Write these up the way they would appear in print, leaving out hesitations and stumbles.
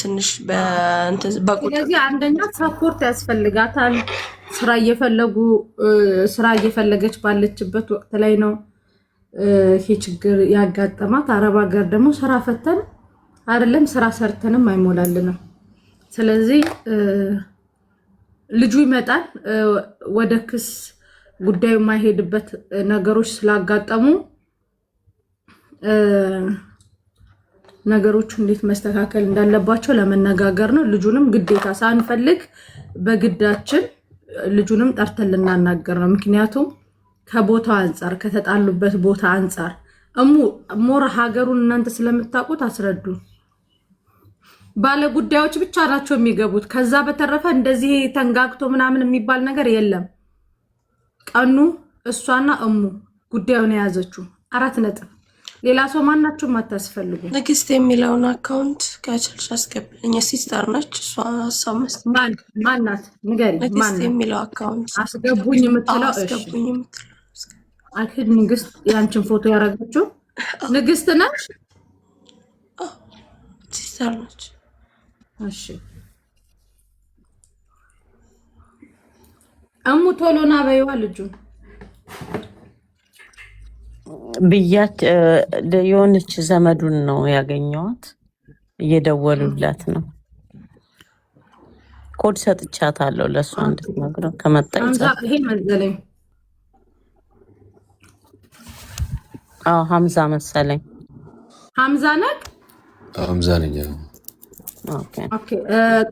ትንሽ በቁጥር ስለዚህ አንደኛ ሰፖርት ያስፈልጋታል። ስራ እየፈለገች ባለችበት ወቅት ላይ ነው ይሄ ችግር ያጋጠማት። አረብ ሀገር ደግሞ ስራ ፈተን አይደለም ስራ ሰርተንም አይሞላልንም። ስለዚህ ልጁ ይመጣል ወደ ክስ ጉዳዩ የማይሄድበት ነገሮች ስላጋጠሙ ነገሮቹ እንዴት መስተካከል እንዳለባቸው ለመነጋገር ነው። ልጁንም ግዴታ ሳንፈልግ በግዳችን ልጁንም ጠርተን ልናናገር ነው። ምክንያቱም ከቦታው አንጻር ከተጣሉበት ቦታ አንጻር ሞራ ሀገሩን እናንተ ስለምታውቁት አስረዱ። ባለ ጉዳዮች ብቻ ናቸው የሚገቡት። ከዛ በተረፈ እንደዚህ ተንጋግቶ ምናምን የሚባል ነገር የለም። ቀኑ እሷና ጉዳዩን የያዘችው 4 ነጥብ። ሌላ ሰው ማናችሁም አታስፈልጉ። ንግስት የሚለውን አካውንት ከቻልሽ አስገብልኝ። ሲስተር ነች እሷ። ሀሳብ ማናት ንገሪ። ንግስት የሚለው አካውንት አስገቡኝ የምትለው አክድ ንግስት ያንቺን ፎቶ ያረጋችሁ ንግስት ነች። ሲስተር ነች። እሺ ቶሎና በይዋ ልጁን ብያት የሆነች ዘመዱን ነው ያገኘዋት። እየደወሉላት ነው። ኮድ ሰጥቻታለሁ ለእሷ እንድትነግረው ከመጣች። ይሄ መሰለኝ ሀምዛ መሰለኝ። ሀምዛ ነክ ሀምዛ ነኝ። ኦኬ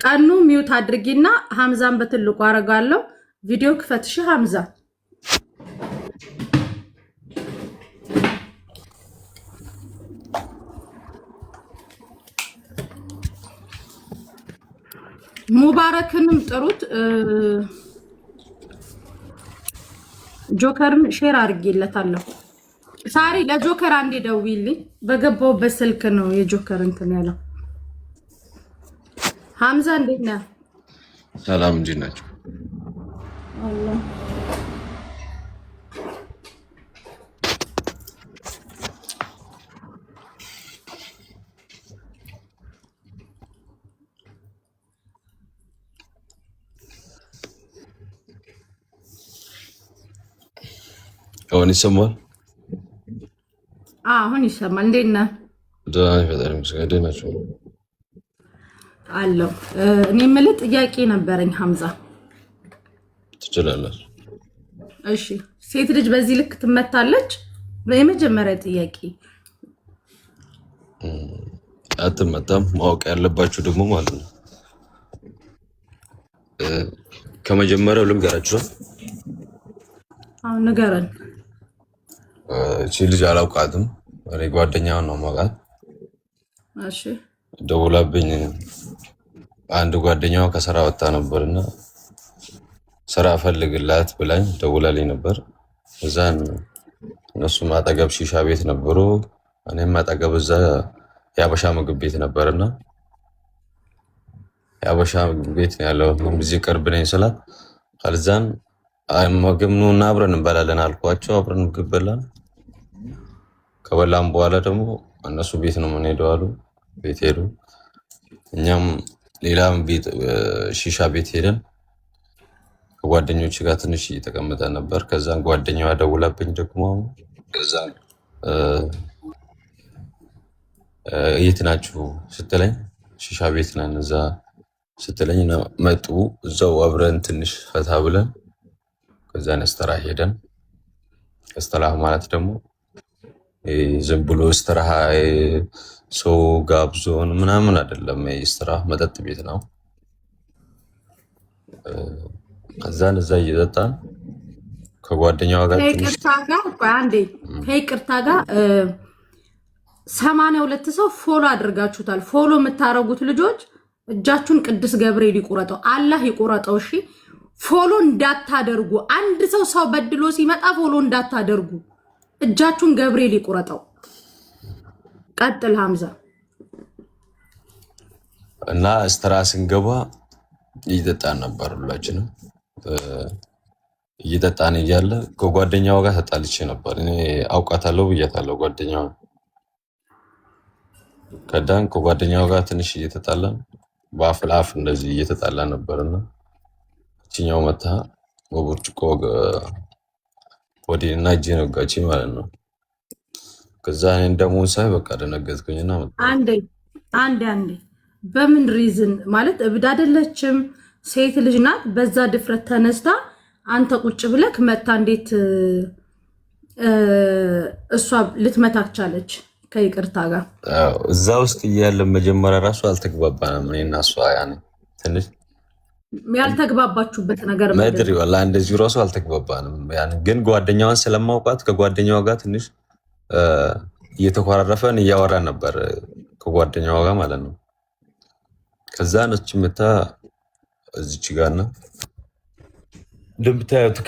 ቀኑ ሚውት አድርጊና ሀምዛን በትልቁ አረጋለሁ። ቪዲዮ ክፈትሽ ሀምዛ። ሙባረክንም ጥሩት። ጆከርም ሼር አድርጌለታለሁ። ሳሪ ለጆከር አንዴ ደውይልኝ። በገባውበት ስልክ ነው የጆከር እንትን ያለው። ሀምዛ እንዴት ነህ? ሰላም እንዴት ናቸው? አላህ አሁን ይሰማል? አሁን ይሰማል። እንዴት ነህ? ደህና ነኝ ፈጣሪ ይመስገን። እንዴት ናቸው? አለው። እኔ የምልህ ጥያቄ ነበረኝ ሀምዛ። ትችላለህ? እሺ ሴት ልጅ በዚህ ልክ ትመታለች? የመጀመሪያ ጥያቄ። አትመታም። ማወቅ ያለባችሁ ደግሞ ማለት ነው ከመጀመሪያው ልንገራችሁ። አሁን ንገረን። እቺ ልጅ አላውቃትም። እኔ ጓደኛዋን ነው የማውቃት። እሺ ደውላብኝ አንድ ጓደኛዋ ከስራ ወጣ ነበርና ስራ ፈልግላት ብላኝ ደውላልኝ ነበር። እዛን እነሱም አጠገብ ሺሻ ቤት ነበሩ። እኔም አጠገብ እዛ የአበሻ ምግብ ቤት ነበርና የአበሻ ምግብ ቤት ነው ያለው። እዚህ ቅርብ ነኝ ስላት ከዛን ምግብ ነው እና አብረን እንበላለን አልኳቸው። አብረን ምግብ በላን። ከበላን በኋላ ደግሞ እነሱ ቤት ነው የምንሄደው አሉ። ቤት ሄዱ። እኛም ሌላም ቤት ሺሻ ቤት ሄደን ከጓደኞች ጋር ትንሽ እየተቀመጠን ነበር። ከዛን ጓደኛዋ ደውላብኝ ደግሞ ከዛን የት ናችሁ ስትለኝ ሺሻ ቤት ነን እዛ ስትለኝ መጡ። እዛው አብረን ትንሽ ፈታ ብለን ከዛን እስተራህ ሄደን። እስተራህ ማለት ደግሞ ዝም ብሎ እስተራህ ሰው ጋብዞን ምናምን አይደለም። እስተራህ መጠጥ ቤት ነው። ከዛን እዛ እየጠጣን ከጓደኛዋ ጋር ትንሽ ከይቅርታ ጋር 82 ሰው ፎሎ አድርጋችሁታል። ፎሎ የምታረጉት ልጆች እጃችሁን ቅዱስ ገብርኤል ይቁረጠው፣ አላህ ይቁረጠው። እሺ ፎሎ እንዳታደርጉ። አንድ ሰው በድሎ ሲመጣ ፎሎ እንዳታደርጉ። እጃችሁን ገብርኤል ይቁረጠው። ቀጥል ሀምዛ። እና እስተራ ስንገባ እየጠጣን ነበር። ሁላችንም እየጠጣን እያለ ከጓደኛዋ ጋር ተጣልቼ ነበር። እኔ አውቃታለሁ ብያታለሁ ጓደኛዋ። ከዳን ከጓደኛው ጋር ትንሽ እየተጣላን በአፍ ለአፍ እንደዚህ እየተጣላን ነበርና እችኛው መታ በብርጭቆ ወዲና እጄን ወጋችኝ ማለት ነው። ከዛ እኔን ደግሞ ሳይ በቃ ደነገጥኩኝና አንዴ በምን ሪዝን ማለት እብድ አይደለችም፣ ሴት ልጅ ናት። በዛ ድፍረት ተነስታ አንተ ቁጭ ብለክ መታ እንዴት እሷ ልትመታክ ቻለች? ከይቅርታ ጋር እዛ ውስጥ እያለን መጀመሪያ ራሱ አልተግባባንም። እኔና እሷ ያኔ ትንሽ ያልተግባባችሁበት ነገር መድሪ ወላ እንደዚሁ ራሱ አልተግባባንም። ያኔ ግን ጓደኛዋን ስለማውቃት ከጓደኛዋ ጋር ትንሽ እየተኮራረፈን እያወራን ነበር ከጓደኛዋ ጋር ማለት ነው። ከዛ ነች መታ እዚች ጋር ነው እንደምታዩት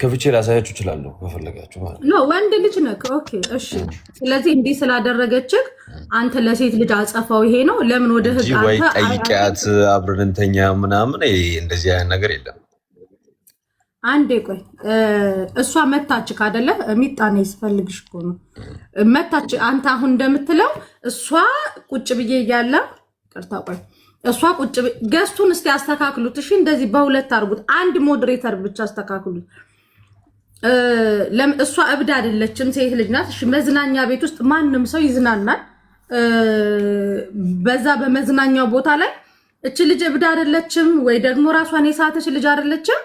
ከፍቼ ላሳያችሁ እችላለሁ ከፈለጋችሁ ማለት ነው። ወንድ ልጅ ነህ። ኦኬ እሺ። ስለዚህ እንዲህ ስላደረገችህ አንተ ለሴት ልጅ አጸፋው ይሄ ነው። ለምን ወደ ህግ ወይ ጠይቂያት አብረን እንተኛ ምናምን እንደዚህ አይነት ነገር የለም። አንዴ ቆይ እሷ መታች ካደለ ሚጣኔ ስፈልግሽ እኮ ነው መታች። አንተ አሁን እንደምትለው እሷ ቁጭ ብዬ እያለ ቅርታ ቆይ እሷ ቁጭ ገስቱን እስቲ አስተካክሉት። እሺ እንደዚህ በሁለት አድርጉት። አንድ ሞዴሬተር ብቻ አስተካክሉት። እሷ እብድ አይደለችም፣ ሴት ልጅ ናት። እሺ መዝናኛ ቤት ውስጥ ማንም ሰው ይዝናናል። በዛ በመዝናኛው ቦታ ላይ እች ልጅ እብድ አይደለችም ወይ ደግሞ ራሷን የሳተች ልጅ አይደለችም።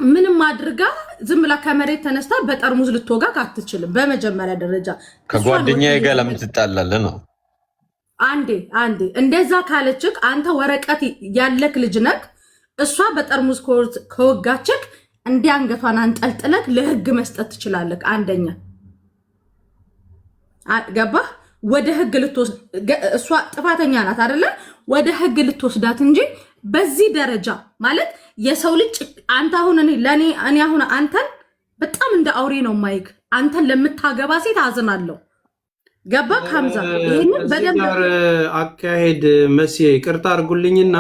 ምንም አድርጋ ዝም ብላ ከመሬት ተነስታ በጠርሙዝ ልትወጋክ አትችልም። በመጀመሪያ ደረጃ ከጓደኛዬ ጋር ለምን ትጣላለህ ነው። አንዴ እንደዛ ካለችክ አንተ ወረቀት ያለክ ልጅ ነክ። እሷ በጠርሙዝ ከወጋችክ እንዲህ አንገቷን አንጠልጥለክ ለህግ መስጠት ትችላለክ። አንደኛ ገባህ? ወደ ህግ ልትወስድ እሷ ጥፋተኛ ናት አይደለ? ወደ ህግ ልትወስዳት እንጂ በዚህ ደረጃ ማለት የሰው ልጅ አንተ አሁን እኔ አሁን አንተን በጣም እንደ አውሬ ነው ማይክ። አንተን ለምታገባ ሴት አዝናለሁ። ገባ ካምዛ ይሄንን በደንብ አካሄድ መሲ ይቅርታ አድርጉልኝና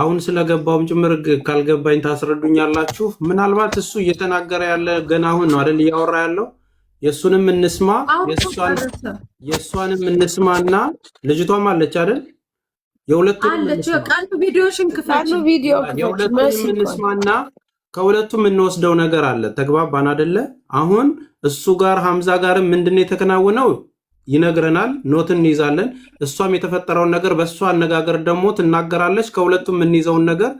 አሁን ስለገባውም ጭምር ካልገባኝ ታስረዱኛላችሁ። ምናልባት እሱ እየተናገረ ያለ ገና አሁን ነው አይደል እያወራ ያለው። የሱንም እንስማ የሷንም እንስማና ልጅቷም አለች አይደል የሁለቱም እንስማና ከሁለቱም እንወስደው ነገር አለ። ተግባባን አይደለ? አሁን እሱ ጋር ሐምዛ ጋርም ምንድነው የተከናወነው ይነግረናል። ኖት እንይዛለን። እሷም የተፈጠረውን ነገር በእሷ አነጋገር ደግሞ ትናገራለች። ከሁለቱም እንይዘውን ነገር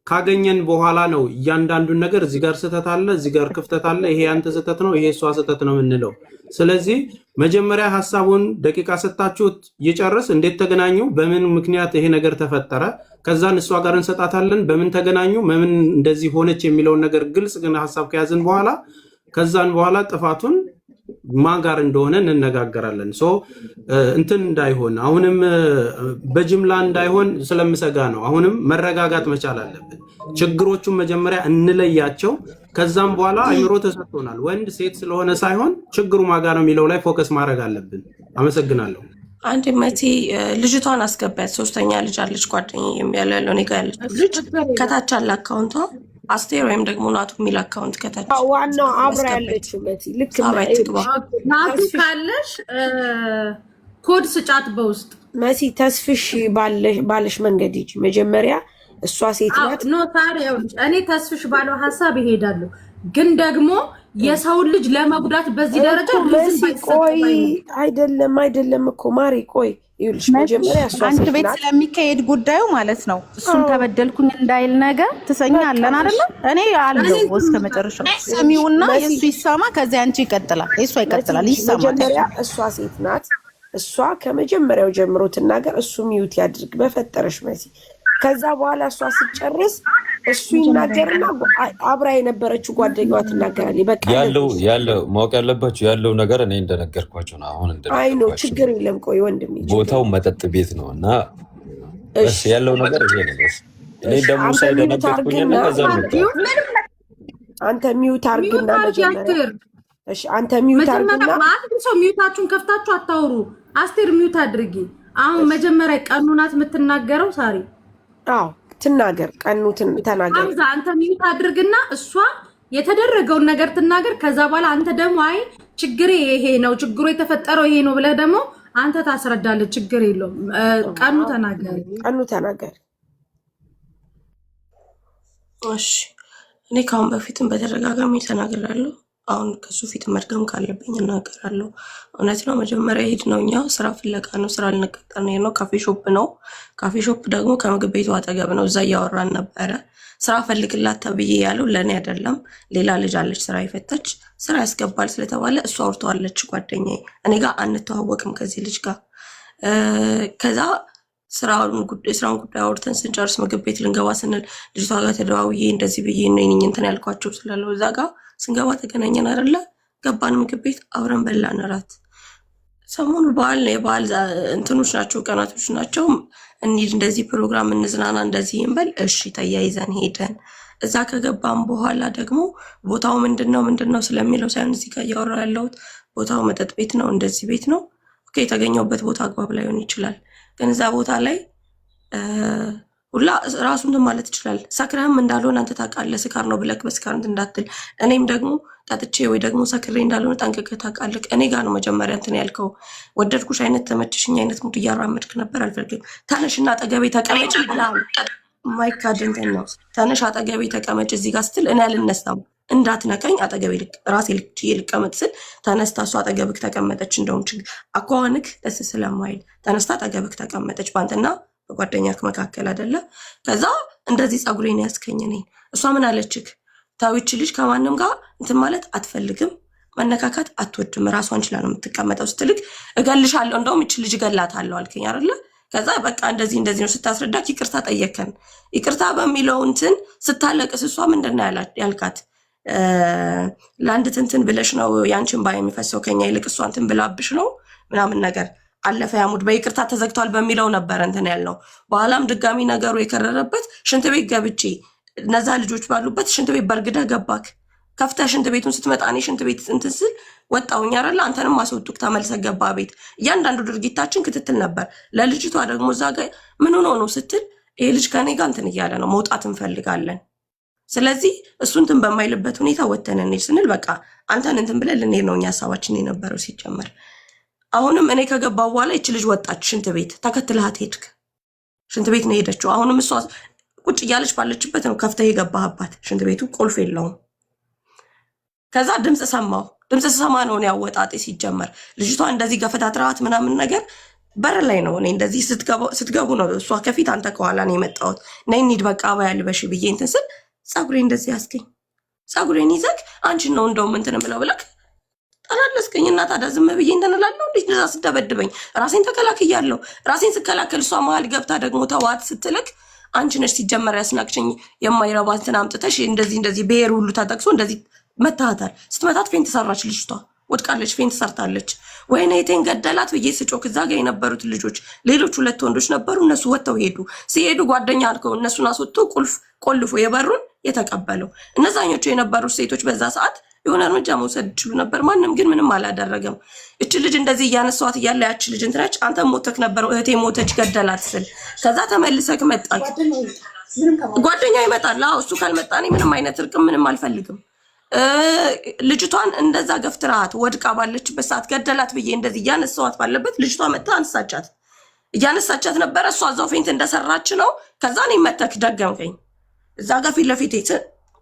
ካገኘን በኋላ ነው እያንዳንዱን ነገር እዚህ ጋር ስህተት አለ፣ እዚህ ጋር ክፍተት አለ፣ ይሄ ያንተ ስህተት ነው፣ ይሄ እሷ ስህተት ነው የምንለው። ስለዚህ መጀመሪያ ሐሳቡን ደቂቃ ሰጣችሁት ይጨርስ። እንዴት ተገናኙ፣ በምን ምክንያት ይሄ ነገር ተፈጠረ፣ ከዛን እሷ ጋር እንሰጣታለን። በምን ተገናኙ፣ በምን እንደዚህ ሆነች የሚለውን ነገር ግልጽ ግን ሐሳብ ከያዝን በኋላ ከዛን በኋላ ጥፋቱን ማን ጋር እንደሆነ እንነጋገራለን። ሶ እንትን እንዳይሆን አሁንም በጅምላ እንዳይሆን ስለምሰጋ ነው። አሁንም መረጋጋት መቻል አለብን። ችግሮቹን መጀመሪያ እንለያቸው። ከዛም በኋላ አይምሮ ተሰጥቶናል። ወንድ ሴት ስለሆነ ሳይሆን ችግሩ ማጋ ነው የሚለው ላይ ፎከስ ማድረግ አለብን። አመሰግናለሁ። አንድ መቲ ልጅቷን አስገባት። ሶስተኛ ልጅ አለች ጓደኛዬ ያለው እኔ ጋር ያለች ልጅ ከታች አለ አካውንቷ አስቴር ወይም ደግሞ ናቱ የሚል አካውንት ከታች ዋናው አብራ ያለችው መቲ ልክ ናቱ ካለሽ ኮድ ስጫት በውስጥ መሲ ተስፍሽ ባለሽ መንገድ ሂጂ። መጀመሪያ እሷ ሴት ናት። ኖ ታዲያ እኔ ተስፍሽ ባለው ሀሳብ ይሄዳሉ። ግን ደግሞ የሰውን ልጅ ለመጉዳት በዚህ ደረጃ ቆይ አይደለም እኮ ማሪ ቆይ ይኸውልሽ መጀመሪያ አንድ ቤት ስለሚካሄድ ጉዳዩ ማለት ነው። እሱን ተበደልኩኝ እንዳይል ነገር ትሰኛለን አይደለ? እኔ አለው እስከ መጨረሻው ሰሚውና የሱ ይሰማ፣ ከዛ አንቺ ይቀጥላል፣ የሱ ይቀጥላል፣ ይሰማ። መጀመሪያ እሷ ሴት ናት። እሷ ከመጀመሪያው ጀምሮ ትናገር፣ እሱ ሚውት ያድርግ በፈጠረሽ መሲ። ከዛ በኋላ እሷ ስትጨርስ እሱ ይናገርና አብራ የነበረችው ጓደኛዋ ትናገራለች። በቃ ያለው ማወቅ ያለባችሁ ያለው ነገር እኔ እንደነገርኳችሁ ነው። አሁን አይ ነው ችግር የለም። ቆይ ወንድም ቦታው መጠጥ ቤት ነው እና እሺ ያለው ነገር ይሄ ነው። እኔ ደግሞ ሳይደነገርኩኝና ከዛ ነው አንተ ሚውት አርግና መጀመሪያ እሺ አንተ ሚውት አርግና ማለት ሰው ሚውታችሁን ከፍታችሁ አታውሩ። አስቴር ሚውት አድርጊ። አሁን መጀመሪያ ቀኑናት የምትናገረው ሳሪ አዎ ትናገር፣ ቀኑትን ተናገር። አምዛ አንተ ሚውት አድርግና እሷ የተደረገውን ነገር ትናገር። ከዛ በኋላ አንተ ደግሞ አይ ችግሬ ይሄ ነው፣ ችግሩ የተፈጠረው ይሄ ነው ብለህ ደግሞ አንተ ታስረዳለህ፣ ችግር የለውም። ቀኑ ተናገሪ። እሺ እኔ ካሁን በፊትም በተደጋጋሚ ተናግራለሁ። አሁን ከሱ ፊት መድገም ካለብኝ እናገራለሁ። እውነት ነው። መጀመሪያ ሄድ ነው እኛ ስራ ፍለጋ ነው፣ ስራ ልንቀጠር ነው። ካፌ ሾፕ ነው። ካፌ ሾፕ ደግሞ ከምግብ ቤቱ አጠገብ ነው። እዛ እያወራን ነበረ። ስራ ፈልግላት ተብዬ ያለው ለእኔ አይደለም፣ ሌላ ልጅ አለች ስራ የፈተች ስራ ያስገባል ስለተባለ እሷ አውርተዋለች ጓደኛዬ። እኔ ጋር አንተዋወቅም ከዚህ ልጅ ጋር። ከዛ ስራውን ጉዳይ አውርተን ስንጨርስ ምግብ ቤት ልንገባ ስንል ልጅቷ ጋር ተደዋውዬ እንደዚህ ብዬ ነኝ እንትን ያልኳቸው ስላለው እዛ ጋር ስንገባ ተገናኘን አይደለ? ገባን ምግብ ቤት አብረን በላን እራት። ሰሞኑ በዓል ነው፣ የበዓል እንትኖች ናቸው፣ ቀናቶች ናቸው። እንሂድ እንደዚህ ፕሮግራም እንዝናና እንደዚህ እንበል። እሺ ተያይዘን ሄደን እዛ ከገባን በኋላ ደግሞ ቦታው ምንድነው ስለሚለው ሳይሆን እዚህ ጋር እያወራ ያለሁት ቦታው መጠጥ ቤት ነው፣ እንደዚህ ቤት ነው። ኦኬ የተገኘውበት ቦታ አግባብ ላይሆን ይችላል፣ ግን እዛ ቦታ ላይ ሁላ ራሱ እንትን ማለት ይችላል። ሰክረህም እንዳልሆነ አንተ ታውቃለህ። ስካር ነው ብለህ በስካር እንትን እንዳትል። እኔም ደግሞ ጠጥቼ ወይ ደግሞ ሰክሬ እንዳልሆነ ጠንቅቀህ ታውቃለህ። እኔ ጋር ነው መጀመሪያ እንትን ያልከው። ወደድኩሽ አይነት ተመችሽኝ አይነት ሙድ እያራመድክ ነበር። አልፈልግም። ተነሽና አጠገቤ ተቀመጭ ብለሃል። ማይካድ እንትን ነው። ተነሽ አጠገቤ ተቀመጭ እዚህ ጋር ስትል እኔ አልነሳም። እንዳትነካኝ አጠገቤ ራሴ ልቀመጥ ስል ተነስታ እሷ አጠገብክ ተቀመጠች። እንደውም ችግር አኳኋንክ ደስ ስለማይል ተነስታ አጠገብክ ተቀመጠች። በአንተና በጓደኛክ መካከል አይደለ? ከዛ እንደዚህ ፀጉሬን ያስከኝ ነኝ። እሷ ምን አለችክ? ታዊች ልጅ ከማንም ጋር እንትን ማለት አትፈልግም፣ መነካካት አትወድም፣ ራሷን ችላ ነው የምትቀመጠው ስትልክ እገልሻለሁ፣ እንደውም ይች ልጅ እገላታለሁ አልከኝ አይደለ? ከዛ በቃ እንደዚህ ነው ስታስረዳክ ይቅርታ ጠየከን። ይቅርታ በሚለው እንትን ስታለቅስ እሷ ምንድነው ያልካት? ለአንድ ትንትን ብለሽ ነው ያንቺን ባይ የሚፈሰው ከኛ ይልቅ እሷ እንትን ብላብሽ ነው ምናምን ነገር አለፈ። ያሙድ በይቅርታ ተዘግቷል በሚለው ነበር እንትን ያልነው። በኋላም ድጋሚ ነገሩ የከረረበት ሽንት ቤት ገብቼ እነዛ ልጆች ባሉበት ሽንት ቤት በርግደህ ገባክ። ከፍተህ ሽንት ቤቱን ስትመጣ እኔ ሽንት ቤት እንትን ስል ወጣሁኝ አይደለ? አንተንም አስወጡክ፣ ተመልሰህ ገባ ቤት። እያንዳንዱ ድርጊታችን ክትትል ነበር። ለልጅቷ ደግሞ እዛ ጋ ምን ሆኖ ነው ስትል ይሄ ልጅ ከኔ ጋር እንትን እያለ ነው፣ መውጣት እንፈልጋለን፣ ስለዚህ እሱ እንትን በማይልበት ሁኔታ ወተን እንሂድ ስንል በቃ አንተን እንትን ብለን ልንሄድ ነው እኛ ሀሳባችን የነበረው ሲጀመር። አሁንም እኔ ከገባው በኋላ ይች ልጅ ወጣች ሽንት ቤት፣ ተከትልሃት ሄድክ። ሽንት ቤት ነው ሄደችው። አሁንም እሷ ቁጭ እያለች ባለችበት ነው ከፍተህ የገባህባት። ሽንት ቤቱ ቁልፍ የለውም። ከዛ ድምፅ ሰማሁ። ድምፅ ሰማ ነው ያወጣጤ ሲጀመር። ልጅቷ እንደዚህ ገፈታትራት ምናምን ነገር በር ላይ ነው። እኔ እንደዚህ ስትገቡ ነው እሷ ከፊት አንተ ከኋላ ነው የመጣሁት። ነይ እንሂድ በቃ አባያ ልበሽ ብዬ እንትን ስል ፀጉሬ እንደዚህ ያስገኝ። ፀጉሬን ይዘክ አንቺን ነው እንደውም እንትን ብለው ብለክ ጠላለስከኝ። እና ታዲያ ዝም ብዬ እንትን እላለሁ? እንዴት እንደዛ ስደበድበኝ ራሴን ተከላክያለሁ። ራሴን ስከላከል እሷ መሀል ገብታ ደግሞ ተዋት ስትልክ አንቺ ነሽ ሲጀመር ያስናቅሽኝ። የማይረባ እንትን አምጥተሽ እንደዚህ ብሔር ሁሉ ተጠቅሶ እንደዚህ መታታል። ስትመታት ፌንት ሰራች ልጅቷ፣ ወድቃለች፣ ፌንት ሰርታለች። ወይኔ የቴን ገደላት ብዬ ስጮክ እዛ ጋር የነበሩት ልጆች ሌሎች 2 ወንዶች ነበሩ። እነሱ ወጥተው ሄዱ። ሲሄዱ ጓደኛ አልከው እነሱን አስወጥቶ ቁልፍ ቆልፎ የበሩን የተቀበለው። እነዛኞቹ የነበሩት ሴቶች በዛ ሰዓት የሆነ እርምጃ መውሰድ ይችሉ ነበር። ማንም ግን ምንም አላደረገም። እች ልጅ እንደዚህ እያነሷት እያለ ያች ልጅ እንትናች አንተ ሞተክ ነበር፣ እህቴ ሞተች ገደላት ስል ከዛ ተመልሰክ መጣክ። ጓደኛ ይመጣል። እሱ ካልመጣ እኔ ምንም አይነት እርቅም ምንም አልፈልግም። ልጅቷን እንደዛ ገፍትራት ወድቃ ባለችበት ሰዓት ገደላት ብዬ እንደዚህ እያነሳዋት ባለበት ልጅቷ መጣ አንሳቻት። እያነሳቻት ነበረ። እሷ እዛው ፌንት እንደሰራች ነው። ከዛ እኔ መተክ ደገምከኝ። እዛ ጋር ፊት ለፊት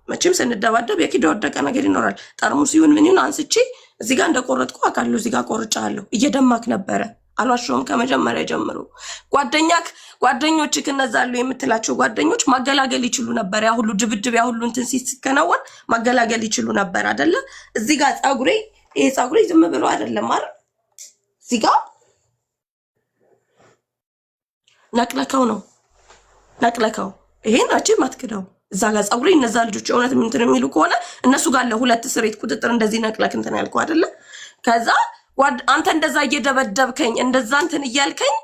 መቼም ስንደባደብ የኪድ ወደቀ ነገር ይኖራል። ጠርሙስ ይሁን ምን ይሁን አንስቼ እዚህ ጋር እንደቆረጥኩ አውቃለሁ። እዚህ ጋር ቆርጫለሁ። እየደማክ ነበረ። አልዋሸሁም። ከመጀመሪያ ጀምሮ ጓደኞችህ እነዛሉ የምትላቸው ጓደኞች ማገላገል ይችሉ ነበር። ያ ሁሉ ድብድብ ያ ሁሉ እንትን ሲከናወን ማገላገል ይችሉ ነበር አይደለ? እዚህ ጋር ይሄ ፀጉሬ ዝም ብሎ አይደለም አይደል? እዚህ ጋር ነቅለከው ይሄን አጭም አትክደው። እዛ ጋር ፀጉሬ እነዛ ልጆች እውነት እንትን የሚሉ ከሆነ እነሱ ጋር ለሁለት ስሬት ቁጥጥር እንደዚህ ነቅለክ እንትን ያልከው አይደለ? ከዛ አንተ እንደዛ እየደበደብከኝ እንደዛ እንትን እያልከኝ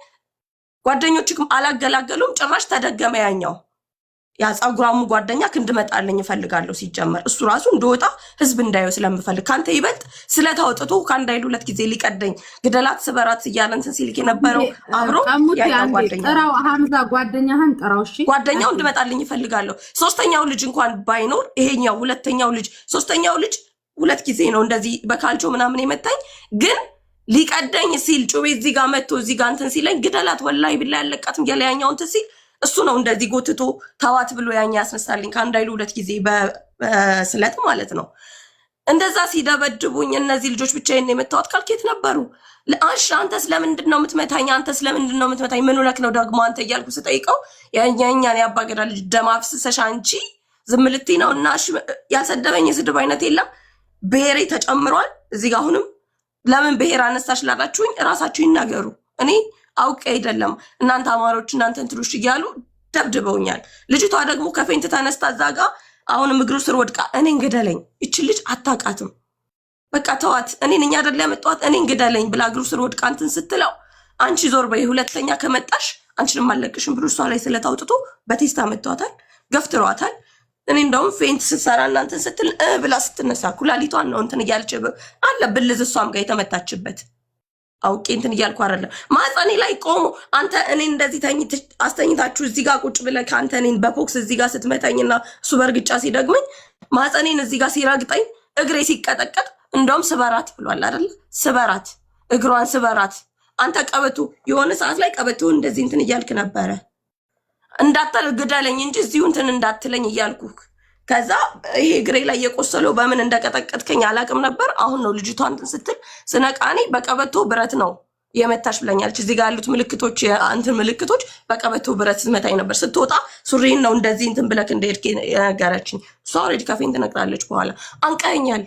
ጓደኞችም አላገላገሉም። ጭራሽ ተደገመ። ያኛው ያ ፀጉራሙ ጓደኛ እንድመጣልኝ እፈልጋለሁ። ሲጀመር እሱ ራሱ እንደወጣ ህዝብ እንዳየው ስለምፈልግ ካንተ ይበልጥ ስለታወጥቶ ካንዳ ይሉ 2 ጊዜ ሊቀደኝ ግደላት ስበራት እያለ እንትን ሲልክ የነበረው አብሮ ያኛው ጓደኛ ጥራው። ሐምዛ ጓደኛህን ጥራው። እሺ ጓደኛው እንድመጣልኝ እፈልጋለሁ። ሶስተኛው ልጅ እንኳን ባይኖር ይሄኛው ሁለተኛው ልጅ ሶስተኛው ልጅ 2 ጊዜ ነው እንደዚህ በካልቾ ምናምን የመታኝ። ግን ሊቀደኝ ሲል ጩቤ እዚህ ጋር መጥቶ እዚህ ጋር እንትን ሲለኝ ግደላት ወላሂ ቢላ ያለቃትም ያለያኛው እንትን ሲል እሱ ነው እንደዚህ ጎትቶ ተዋት ብሎ ያኛ ያስነሳልኝ ከአንድ አይሉ 2 ጊዜ በስለት ማለት ነው። እንደዛ ሲደበድቡኝ እነዚህ ልጆች ብቻዬን የመታወት ካልኬት ነበሩ። ለአሽ አንተ ስለምንድን ነው የምትመታኝ? አንተ ስለምንድን ነው የምትመታኝ? ምን ሆነክ ነው ደግሞ አንተ እያልኩ ስጠይቀው ያኛኛን ያባገዳ ልጅ ደም አፍስሰሽ አንቺ ዝም ልትይ ነው? እና እሺ ያሰደበኝ የስድብ አይነት የለም ብሔሬ ተጨምሯል እዚህ ጋር። አሁንም ለምን ብሔር አነሳሽ ላላችሁኝ እራሳችሁ ይናገሩ። እኔ አውቄ አይደለም እናንተ አማሮች እናንተ እንትሉሽ እያሉ ደብድበውኛል። ልጅቷ ደግሞ ከፌንት ተነስታ እዛ ጋር አሁንም እግሩ ስር ወድቃ እኔን ግደለኝ፣ እቺ ልጅ አታውቃትም፣ በቃ ተዋት፣ እኔን እኛ አይደለ ያመጣኋት፣ እኔን ግደለኝ ብላ እግሩ ስር ወድቃ እንትን ስትለው አንቺ ዞር በይ ሁለተኛ ከመጣሽ አንቺንም አለቅሽም ብሎ እሷ ላይ ስለታውጥቶ በቴስታ መጥቷታል፣ ገፍትሯታል። እኔ እንደውም ፌንት ስትሰራ እናንተን ስትል ብላ ስትነሳ ኩላሊቷን ነው እንትን እያለች አለ ብልዝ እሷም ጋር የተመታችበት አውቄ እንትን እያልኩ አይደለም። ማህፀኔ ላይ ቆሞ አንተ እኔን እንደዚህ አስተኝታችሁ እዚህ ጋር ቁጭ ብለህ ከአንተ እኔን በፖክስ እዚህ ጋር ስትመታኝና እሱ በእርግጫ ሲደግመኝ ማህፀኔን እዚህ ጋር ሲረግጠኝ እግሬ ሲቀጠቀጥ እንደውም ስበራት ብሏል አይደለ? ስበራት፣ እግሯን ስበራት። አንተ ቀበቶ የሆነ ሰዓት ላይ ቀበቶ እንደዚህ እንትን እያልክ ነበረ እንዳታል ግደለኝ እንጂ እዚሁ እንትን እንዳትለኝ እያልኩ ከዛ ይሄ እግሬ ላይ የቆሰለው በምን እንደቀጠቀጥከኝ አላቅም ነበር። አሁን ነው ልጅቷ እንትን ስትል ስነቃኔ በቀበቶ ብረት ነው የመታሽ ብለኛለች። እዚህ ጋር ያሉት ምልክቶች እንትን ምልክቶች በቀበቶ ብረት ስትመታኝ ነበር። ስትወጣ ሱሪን ነው እንደዚህ እንትን ብለክ እንደሄድክ የነገረችኝ። እሷ ኦልሬዲ ከፌን ትነግራለች። በኋላ አንቀኸኛል፣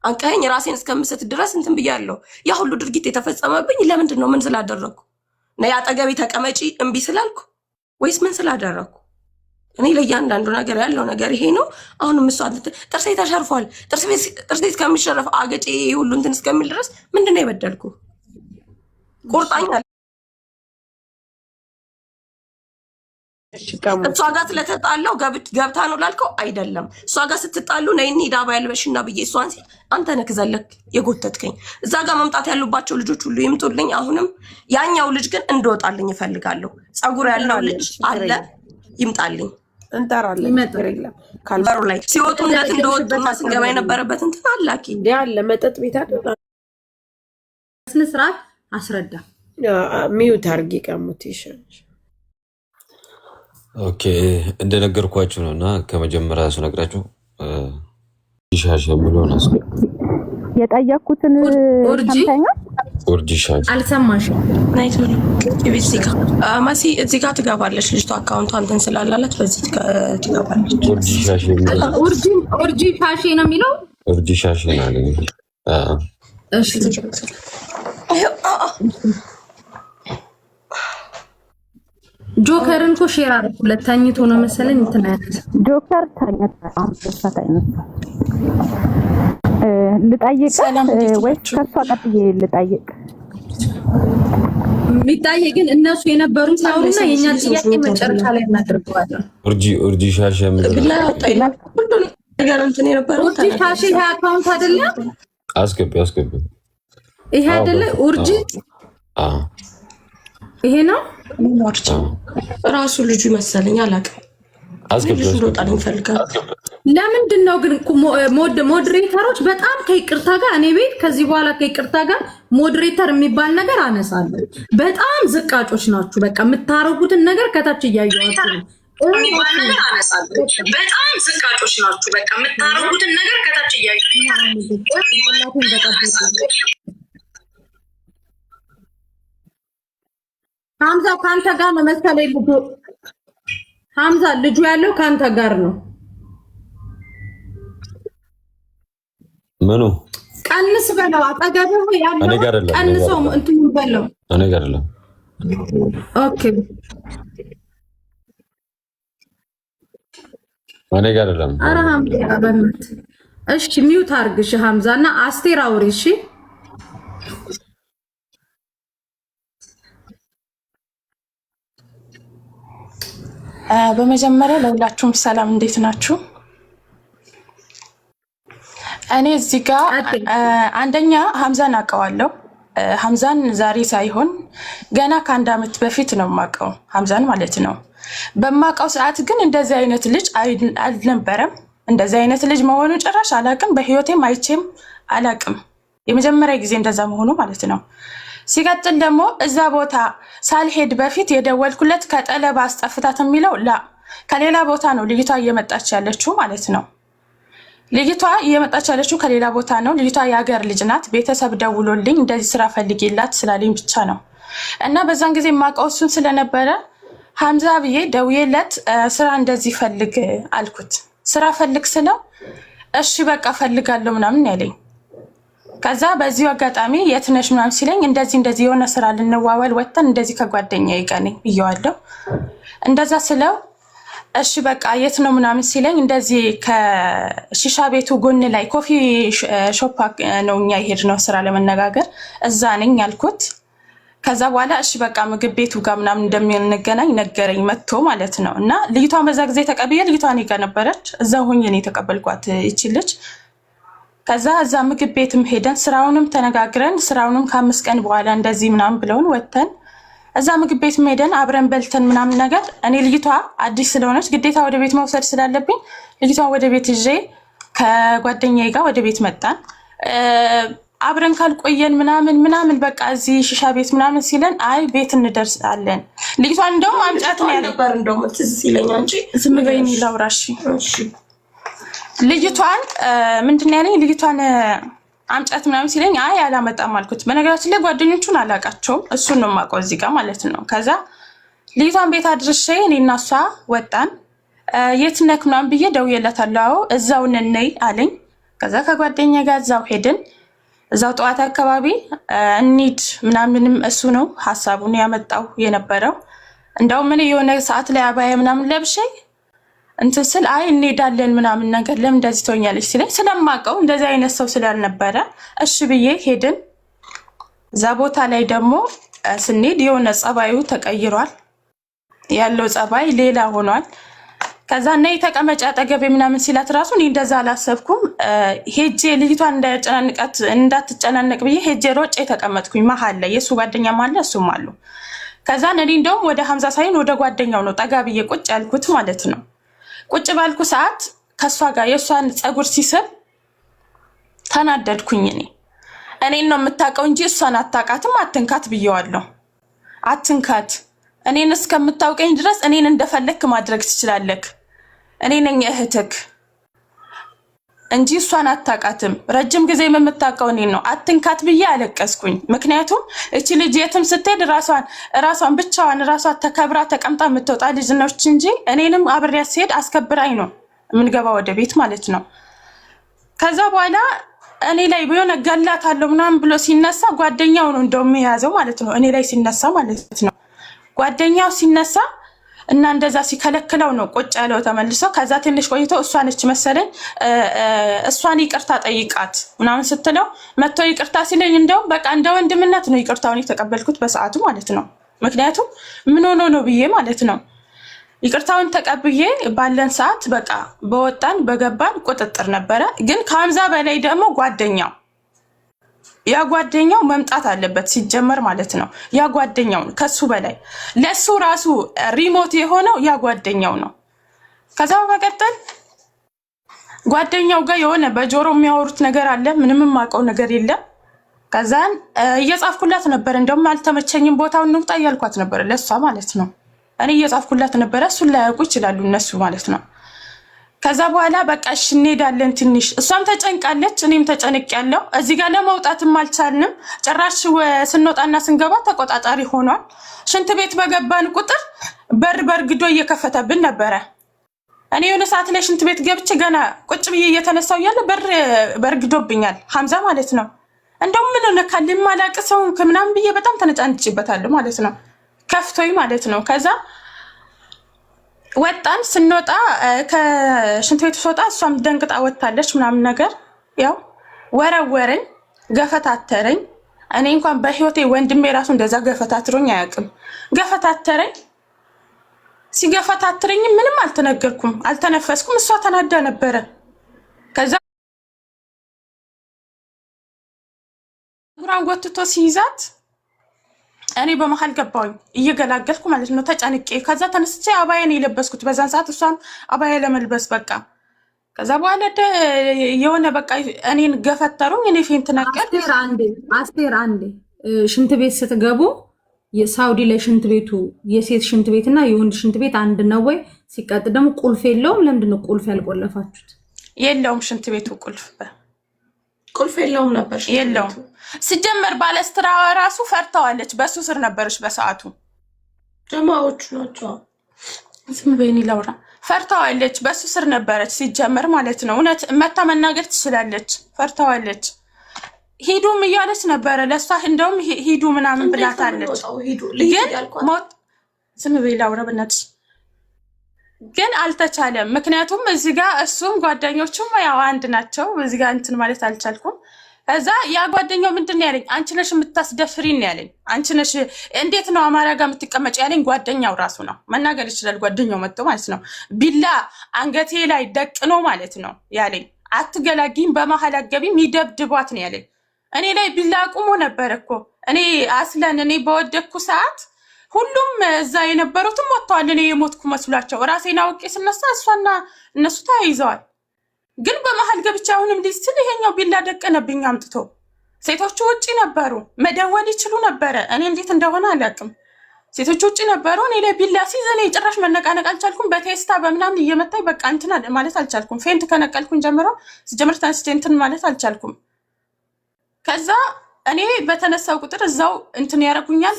አንቀኸኝ ራሴን እስከምስት ድረስ እንትን ብያለሁ። ያ ሁሉ ድርጊት የተፈጸመብኝ ለምንድን ነው? ምን ስላደረግኩ ነው? አጠገቤ ተቀመጪ እምቢ ስላልኩ ወይስ ምን ስላደረግኩ? እኔ ለእያንዳንዱ ነገር ያለው ነገር ይሄ ነው። አሁንም እሷ ጥርሴ ተሸርፏል፣ ጥርሴ እስከሚሸረፍ አገጬ ሁሉ እንትን እስከሚል ድረስ ምንድን ነው የበደልኩ? ቁርጣኛል። እሷ ጋር ስለተጣለው ገብታ ነው ላልከው አይደለም። እሷ ጋር ስትጣሉ ነይ እንሂድ አባ ያልበሽና ብዬ እሷን ሲል አንተ ነህ ዘለክ የጎተትከኝ። እዛ ጋር መምጣት ያሉባቸው ልጆች ሁሉ ይምጡልኝ። አሁንም ያኛው ልጅ ግን እንደወጣልኝ እፈልጋለሁ። ፀጉር ያለው ልጅ አለ ይምጣልኝ። እንጠራለን። ካልበሩ ላይ ሲወጡ እንደት እንደወጡና ስንገባ የነበረበት እንትን አላኪ ያለ መጠጥ ቤት አይደል? ስነ ስርዓት አስረዳ። ሚዩት አድርጊ ቀሙት ይሻላል። ኦኬ እንደነገርኳችሁ ነው እና ከመጀመሪያ ስነግራችሁ ሻሽ የሚለውን የጠየኩትን ሰምተኛ ኡርጂ ሻሽ አልሰማሽም? ናይቶሎ ማሲ እዚህ ጋር ትገባለች። ልጅቷ አካውንቷ እንትን ስላላለት በዚህ ትገባለች። ኡርጂ ሻሽ ኡርጂ ሻሽ ነው የሚለው። ኡርጂ ሻሽ ነው አለኝ። እሺ ጆከርን እኮ ሼር አደረኩለት። ተኝቶ ነው መሰለኝ እንትን አይነት ጆከር ተኝቷል። ልጠይቅ ወይስ ከሷ ቀጥዬ ልጠይቅ? የሚታየ ግን እነሱ የነበሩት ሳውና የኛ ጥያቄ መጨረሻ ላይ እናደርገዋለን። ኡርጂ ሻሽ ብላ ያወጣኝ ሁሉ ነገር እንትን የነበረው ኡርጂ ሻሽ ይሄ አካውንት አይደለም። አስገቢ ይሄ አይደለ ኡርጂ? ይሄ ነው ራሱ ልጁ መሰለኝ አላውቅም። ልጁ እንደወጣልኝ እፈልጋለሁ። ለምንድን ነው ግን ሞዴሬተሮች በጣም ከይቅርታ ጋር እኔ ቤት ከዚህ በኋላ ከይቅርታ ጋር ሞዴሬተር የሚባል ነገር አነሳለሁ። በጣም ዝቃጮች ናችሁ። በቃ የምታረጉትን ነገር ከታች እያየኋችሁ ነው። በጣም ዝቃጮች ናችሁ። በቃ የምታረጉትን ነገር ከታች እያየኋችሁ ሐምዛ ካንተ ጋር ነው መሰለኝ ልጁ። ሐምዛ ልጁ ያለው ካንተ ጋር ነው። ምኑ ቀንስ በለው። አጠገብህ ያለው ቀንሰው እንትን በለው። እኔ ጋር አይደለም። ኦኬ እኔ ጋር አይደለም። ኧረ ሐምዛ በእናትህ እሺ ሚውት አድርግሽ ሐምዛና አስቴር አውሪ እሺ። በመጀመሪያ ለሁላችሁም ሰላም፣ እንዴት ናችሁ? እኔ እዚህ ጋር አንደኛ ሐምዛን አውቀዋለሁ። ሐምዛን ዛሬ ሳይሆን ገና ከ1 ዓመት በፊት ነው የማውቀው፣ ሐምዛን ማለት ነው። በማውቀው ሰዓት ግን እንደዚህ አይነት ልጅ አልነበረም። እንደዚህ አይነት ልጅ መሆኑ ጭራሽ አላውቅም። በህይወቴም አይቼም አላውቅም። የመጀመሪያ ጊዜ እንደዛ መሆኑ ማለት ነው። ሲቀጥል ደግሞ እዛ ቦታ ሳልሄድ በፊት የደወልኩለት ከጠለብ አስጠፍታት የሚለው ላ ከሌላ ቦታ ነው ልጅቷ እየመጣች ያለችው ማለት ነው። ልጅቷ እየመጣች ያለችው ከሌላ ቦታ ነው። ልጅቷ የሀገር ልጅ ናት። ቤተሰብ ደውሎልኝ እንደዚህ ስራ ፈልጊላት ስላለኝ ብቻ ነው። እና በዛን ጊዜ የማውቀው እሱን ስለነበረ ሀምዛ ብዬ ደውዬለት ስራ እንደዚህ ፈልግ አልኩት። ስራ ፈልግ ስለው እሺ በቃ ፈልጋለሁ ምናምን ያለኝ። ከዛ በዚሁ አጋጣሚ የት ነሽ ምናምን ሲለኝ እንደዚህ የሆነ ስራ ልንዋወል ወጥተን እንደዚህ ከጓደኛዬ ጋር ነኝ ብየዋለሁ። እንደዛ ስለው እሺ በቃ የት ነው ምናምን ሲለኝ እንደዚህ ከሺሻ ቤቱ ጎን ላይ ኮፊ ሾፕ ነው እኛ የሄድነው ስራ ለመነጋገር እዛ ነኝ ያልኩት። ከዛ በኋላ እሺ በቃ ምግብ ቤቱ ጋር ምናምን እንደምንገናኝ ነገረኝ መጥቶ ማለት ነው። እና ልጅቷን በዛ ጊዜ ተቀብዬ ልጅቷ እኔ ጋር ነበረች። እዛ ሆኜ ነው የተቀበልኳት ይችልች። ከዛ እዛ ምግብ ቤትም ሄደን ስራውንም ተነጋግረን ስራውንም ከ5 ቀን በኋላ እንደዚህ ምናምን ብለውን ወጥተን እዛ ምግብ ቤት ሄደን አብረን በልተን ምናምን ነገር እኔ ልጅቷ አዲስ ስለሆነች ግዴታ ወደ ቤት መውሰድ ስላለብኝ ልጅቷን ወደ ቤት ይዤ ከጓደኛዬ ጋር ወደ ቤት መጣን። አብረን ካልቆየን ምናምን በቃ እዚህ ሺሻ ቤት ምናምን ሲለን አይ ቤት እንደርሳለን። ልጅቷን እንደውም አምጫት ነው ያለኝ ነበር። እንደውም ትዝ ሲለኝ አንቺ ዝም በይኝ ላውራሽ። እሺ ልጅቷን ምንድን ነው ያለኝ? ልጅቷን አምጫት ምናምን ሲለኝ አይ አላመጣም አልኩት። በነገራችን ላይ ጓደኞቹን አላውቃቸውም፣ እሱን ነው የማውቀው እዚህ ጋር ማለት ነው። ከዛ ልጅቷን ቤት አድርሼ እኔና እሷ ወጣን። የት ነክ ምናምን ብዬ ደውዬለታለሁ። እዛው ነኝ አለኝ። ከዛ ከጓደኛ ጋር እዛው ሄድን። እዛው ጠዋት አካባቢ እንሂድ ምናምንም እሱ ነው ሀሳቡን ያመጣው የነበረው። እንደውም ምን የሆነ ሰዓት ላይ አባያ ምናምን ለብሼ እንትን ስል አይ እንሄዳለን ምናምን ነገር ለምን እንደዚህ ትሆኛለች ሲለኝ ስለማውቀው እንደዚህ አይነት ሰው ስላልነበረ እሺ ብዬ ሄድን። እዛ ቦታ ላይ ደግሞ ስንሄድ የሆነ ጸባዩ ተቀይሯል። ያለው ጸባይ ሌላ ሆኗል። ከዛ ነይ ተቀመጫ አጠገቤ ምናምን ሲላት ራሱ እኔ እንደዛ አላሰብኩም። ሄጄ ልጅቷን እንዳትጨናነቅ ብዬ ሄጄ ሮጬ ተቀመጥኩኝ መሀል ላይ። የእሱ ጓደኛም አለ እሱም አሉ። ከዛ እኔ እንደውም ወደ ሀምዛ ሳይሆን ወደ ጓደኛው ነው ጠጋ ብዬ ቁጭ ያልኩት ማለት ነው። ቁጭ ባልኩ ሰዓት ከሷ ጋር የሷን ጸጉር ሲስብ ተናደድኩኝ። እኔን ነው የምታውቀው እንጂ እሷን አታውቃትም፣ አትንካት ብየዋለሁ። አትንካት፣ እኔን እስከምታውቀኝ ድረስ እኔን እንደፈለክ ማድረግ ትችላለክ። እኔ ነኝ እህትክ እንጂ እሷን አታውቃትም። ረጅም ጊዜ የምታውቀው እኔን ነው። አትንካት ብዬ አለቀስኩኝ። ምክንያቱም እቺ ልጅ የትም ስትሄድ ራሷን ብቻዋን ተከብራ ተቀምጣ የምትወጣ ልጅ ነች እንጂ እኔንም አብሬያት ስሄድ አስከብራኝ ነው የምንገባ ወደ ቤት ማለት ነው። ከዛ በኋላ እኔ ላይ ቢሆን ገላታለሁ ምናምን ብሎ ሲነሳ ጓደኛው ነው እንደውም የያዘው ማለት ነው። እኔ ላይ ሲነሳ ማለት ነው። ጓደኛው ሲነሳ እና እንደዛ ሲከለክለው ነው ቁጭ ያለው ተመልሶ። ከዛ ትንሽ ቆይቶ እሷን እች መሰለኝ እሷን ይቅርታ ጠይቃት ምናምን ስትለው መጥቶ ይቅርታ ሲለኝ እንደውም በቃ እንደ ወንድምነት ነው ይቅርታውን የተቀበልኩት በሰዓቱ ማለት ነው። ምክንያቱም ምን ሆኖ ነው ብዬ ማለት ነው። ይቅርታውን ተቀብዬ ባለን ሰዓት በቃ በወጣን በገባን ቁጥጥር ነበረ። ግን ከሀምዛ በላይ ደግሞ ያ ጓደኛው መምጣት አለበት ሲጀመር ማለት ነው። ያ ጓደኛው ከሱ በላይ ለሱ ራሱ ሪሞት የሆነው ያ ጓደኛው ነው። ከዛ በመቀጠል ጓደኛው ጋር የሆነ በጆሮ የሚያወሩት ነገር አለ። ምንም የማውቀው ነገር የለም። ከዛን እየጻፍኩላት ነበር። እንደውም አልተመቸኝም ቦታውን እንውጣ እያልኳት ነበር ለሷ ማለት ነው። እኔ እየጻፍኩላት ነበረ። እሱን ላያውቁ ይችላሉ እነሱ ማለት ነው። ከዛ በኋላ በቃ እሺ እንሄዳለን ትንሽ። እሷም ተጨንቃለች፣ እኔም ተጨንቄያለሁ። እዚህ ጋር ለመውጣትም አልቻልንም። ጭራሽ ስንወጣና ስንገባ ተቆጣጣሪ ሆኗል። ሽንት ቤት በገባን ቁጥር በርግዶ እየከፈተብን ነበረ። እኔ የሆነ ሰዓት ላይ ሽንት ቤት ገብቼ ገና ቁጭ ብዬ እየተነሳው እያለ በርግዶብኛል ሀምዛ ማለት ነው። እንደውም ምን ሆነ ካልማላቅ ሰው ከምናምን ብዬ በጣም ተነጫንጭበታለሁ ማለት ነው። ከፍቶኝ ማለት ነው። ከዛ ወጣን። ስንወጣ ከሽንት ቤት ስወጣ እሷም ደንግጣ ወጣለች ምናምን ነገር ያው ወረወረኝ፣ ገፈታተረኝ። እኔ እንኳን በህይወቴ ወንድሜ ራሱ እንደዛ ገፈታትሮኝ አያውቅም። ገፈታተረኝ። ሲገፈታትረኝ ምንም አልተነገርኩም፣ አልተነፈስኩም። እሷ ተናዳ ነበረ። ከዛ ጉራን ጎትቶ ሲይዛት እኔ በመሃል ገባሁኝ እየገላገልኩ ማለት ነው ተጨንቄ። ከዛ ተነስቼ አባያን የለበስኩት በዛን ሰዓት እሷን አባያ ለመልበስ በቃ ከዛ በኋላ የሆነ በቃ እኔን ገፈተሩኝ። እኔ ፌንት ነገር አስቴር አንዴ ሽንት ቤት ስትገቡ የሳውዲ ላይ ሽንት ቤቱ የሴት ሽንት ቤት እና የወንድ ሽንት ቤት አንድ ነው ወይ? ሲቀጥል ደግሞ ቁልፍ የለውም። ለምንድን ነው ቁልፍ ያልቆለፋችሁት? የለውም ሽንት ቤቱ ቁልፍ የለውም ነበር። የለውም ሲጀመር ባለስትራዋ ራሱ ፈርተዋለች። በሱ ስር ነበረች በሰዓቱ። ጀማዎቹ ናቸው። ዝም በይኒ ላውራ። ፈርተዋለች። በሱ ስር ነበረች ሲጀመር ማለት ነው። እውነት መታ መናገር ትችላለች። ፈርተዋለች። ሂዱም እያለች ነበረ ለሷ። እንደውም ሂዱ ምናምን ብላታለች። ግን ሞት ዝም በይ ላውራ በእናትሽ። ግን አልተቻለም። ምክንያቱም እዚህ ጋር እሱም ጓደኞቹም ያው አንድ ናቸው። እዚህ ጋር እንትን ማለት አልቻልኩም። እዛ ያ ጓደኛው ምንድን ነው ያለኝ? አንቺ ነሽ የምታስደፍሪን ያለኝ። አንቺ ነሽ እንዴት ነው አማራ ጋር የምትቀመጭ ያለኝ። ጓደኛው ራሱ ነው መናገር ይችላል። ጓደኛው መጥቶ ማለት ነው ቢላ አንገቴ ላይ ደቅኖ ማለት ነው ያለኝ። አትገላጊም፣ በመሀል አገቢም፣ ይደብድቧት ነው ያለኝ። እኔ ላይ ቢላ አቁሞ ነበር እኮ እኔ አስለን እኔ በወደኩ ሰዓት ሁሉም እዛ የነበሩትም ወጥተዋል። እኔ የሞትኩ መስሏቸው ራሴን አውቄ ስነሳ እሷና እነሱ ተያይዘዋል። ግን በመሀል ገብቻ አሁንም ልጅ ስል ይሄኛው ቢላ ደቀነብኝ አምጥቶ። ሴቶቹ ውጪ ነበሩ፣ መደወል ይችሉ ነበረ። እኔ እንዴት እንደሆነ አላውቅም። ሴቶቹ ውጪ ነበሩ። እኔ ላይ ቢላ ሲይዝ እኔ ጭራሽ መነቃነቅ አልቻልኩም። በቴስታ በምናምን እየመታኝ በቃ እንትን ማለት አልቻልኩም። ፌንት ከነቀልኩኝ ጀምሮ ስጀምር ተነስቼ እንትን ማለት አልቻልኩም። ከዛ እኔ በተነሳው ቁጥር እዛው እንትን ያረጉኛል።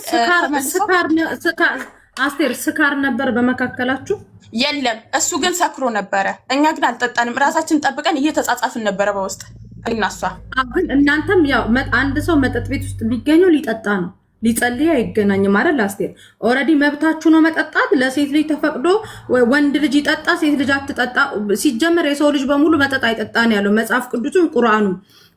አስቴር ስካር ነበር በመካከላችሁ? የለም እሱ ግን ሰክሮ ነበረ። እኛ ግን አልጠጣንም። ራሳችን ጠብቀን እየተጻጻፍን ነበረ በውስጥ እናሷ። ግን እናንተም ያው አንድ ሰው መጠጥ ቤት ውስጥ የሚገኘው ሊጠጣ ነው፣ ሊጸልይ አይገናኝም ማለት አስቴር። ኦልሬዲ መብታችሁ ነው መጠጣት። ለሴት ልጅ ተፈቅዶ ወንድ ልጅ ይጠጣ፣ ሴት ልጅ አትጠጣ። ሲጀመር የሰው ልጅ በሙሉ መጠጥ አይጠጣ ነው ያለው መጽሐፍ ቅዱስም ቁርአኑ።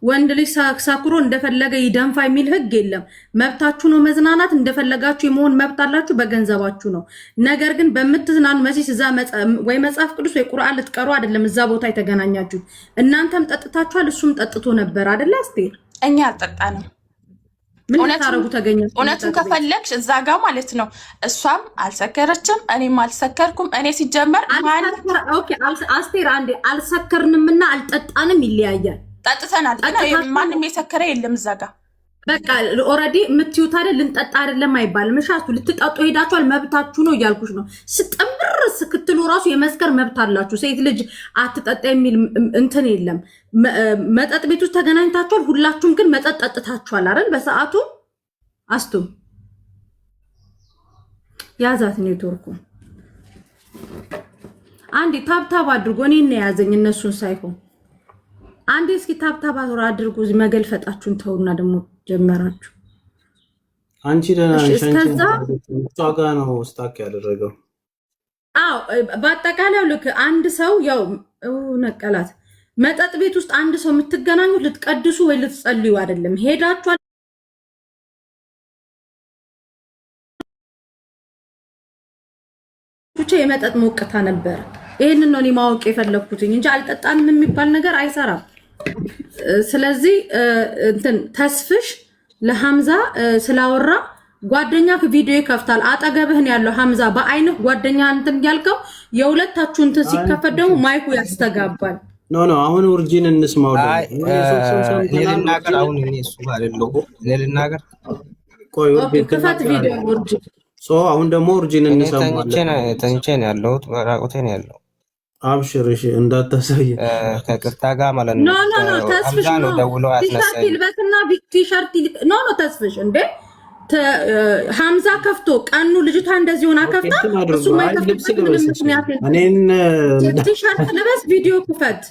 ወንድ ልጅ ሰክሮ እንደፈለገ ይደንፋ የሚል ህግ የለም። መብታችሁ ነው መዝናናት፣ እንደፈለጋችሁ የመሆን መብት አላችሁ፣ በገንዘባችሁ ነው። ነገር ግን በምትዝናኑ መሲስ እዛ ወይ መጽሐፍ ቅዱስ ወይ ቁርአን ልትቀሩ አይደለም እዛ ቦታ የተገናኛችሁ። እናንተም ጠጥታችኋል፣ እሱም ጠጥቶ ነበር አይደለ አስቴር? እኛ አልጠጣንም። ምን ታረጉ ተገኘ? እውነቱን ከፈለግሽ እዛ ጋር ማለት ነው። እሷም አልሰከረችም፣ እኔም አልሰከርኩም። እኔ ሲጀመር አስቴር አንዴ አልሰከርንምና አልጠጣንም ይለያያል። ጠጥተናል። ማንም የሰከረ የለም እዛ ጋር። በቃ ኦልሬዲ የምትዩት አይደል? ልንጠጣ አይደለም አይባልም። እሻቱ ልትጠጡ ሄዳችኋል፣ መብታችሁ ነው እያልኩሽ ነው። ስጠምር ስክትሉ ራሱ የመስከር መብት አላችሁ። ሴት ልጅ አትጠጣ የሚል እንትን የለም። መጠጥ ቤት ውስጥ ተገናኝታችኋል። ሁላችሁም ግን መጠጥ ጠጥታችኋል አይደል? በሰዓቱ አስቱ ያዛት ኔትወርኩ። አንዴ ታብታብ አድርጎ እኔን የያዘኝ እነሱን ሳይሆን አንዴ እስኪ ታብታብ አድርጉ። መገልፈጣችሁን ተውና ደግሞ ጀመራችሁ። አንቺ ደህና ነሽ? እሷ ጋ ነው ስታክ ያደረገው። አዎ በአጠቃላይ ልክ አንድ ሰው ያው ነቀላት። መጠጥ ቤት ውስጥ አንድ ሰው የምትገናኙ ልትቀድሱ ወይ ልትጸልዩ አይደለም። ሄዳችሁ ብቻ የመጠጥ ሞቅታ ነበር። ይሄንን ነው እኔ ማወቅ የፈለኩትኝ እንጂ አልጠጣንም የሚባል ነገር አይሰራም። ስለዚህ እንትን ተስፍሽ ለሐምዛ ስላወራ ጓደኛ ቪዲዮ ይከፍታል። አጠገብህን ያለው ሐምዛ በአይንህ ጓደኛ እንትን ያልከው የሁለታችሁ እንትን ሲከፈት ደግሞ ማይኩ ያስተጋባል። ኖ አሁን ኡርጂን እንስማው። ልናገር አሁን እኔ እሱ ጋር አይደለሁ። ልናገር ቆይ ኡርጂን ክፈት ቪዲዮ ኡርጂን። አሁን ደግሞ ኡርጂን እንሰማለን። ተንቼ ነው ያለሁት፣ ራቁቴ ነው ያለው። አብሽር እሺ፣ እንዳታሳይ ከቅርታ ጋር ማለት ነው። ኖ ተስፍሽ ነው ደውለው ያስነሳኝ። ይልበትና ቲሸርት ኖ ተስፍሽ እንዴ ሐምዛ ከፍቶ ቀኑ ልጅቷ እንደዚህ ሆና ከፍታ እሱ ማይከፍት እኔን ቲሸርት ልበስ፣ ቪዲዮ ክፈት፣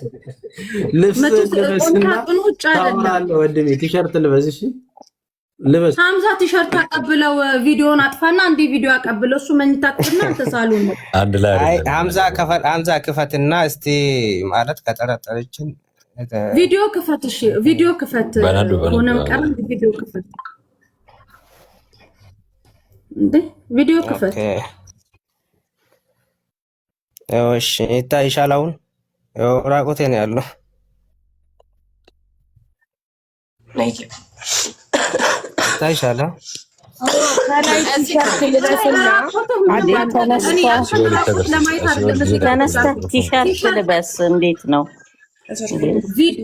ልብስ ልበስና ታውራለህ። ወንድሜ ቲሸርት ልበስ፣ እሺ ልበስ። ሐምዛ ቲሸርት አቀብለው ቪዲዮን አጥፋና አንዴ ቪዲዮ አቀብለው እሱ መኝታ ክፍልና ተሳሉ ነው አንድ ላይ አይ ሐምዛ ክፈትና እስቲ ማለት ከጠረጠረችን ቪዲዮ ክፈት። እሺ ቪዲዮ ክፈት፣ ሆነም ቀረም ቪዲዮ ክፈት እንዴ ቪዲዮ ክፈት። እሺ ይታይሻል። አሁን ራቁቴ ነው ያለው። ይታይሻል። ከላይ ቲሸርት ልበስና ተነስተህ ቲሸርት ልበስ። እንዴት ነው?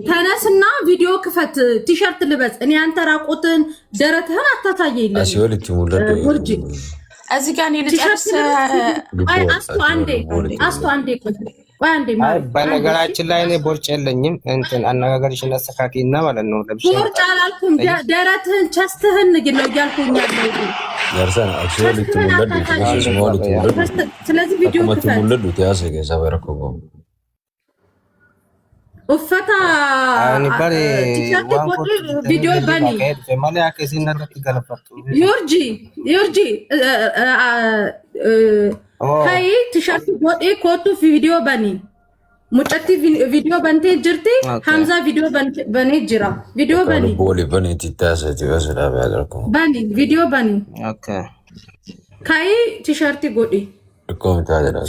ተነስና ቪዲዮ ክፈት። ቲሸርት ልበስ። እኔ አንተ ራቁትን ደረትህን አታሳየኝ። ውርጅ እዚህ ጋር እኔ ልጨርስ። አስቶ አንዴ በነገራችን ላይ እኔ ቦርጭ የለኝም። እንትን አነጋገርሽን አስተካክይና ማለት ነው። ቦርጭ አላልኩም። ደረትህን ቸስትህን ነው እያልኩኝ ያለው። ስለዚህ ቪዲዮ ክፈት። ኡፈታ ቪዲዮ በኒ ዩርጂ ከይ ቲሸርት ቦዴ ኮቱ ቪዲዮ በኒ ሙጨቲ ቪዲዮ በንቴ ጅርቲ ሐምዛ ቪዲዮ በኔ ጅራ ቪዲዮ በኒ በኒ ቪዲዮ በኒ ከይ ቲሸርት ጎዴ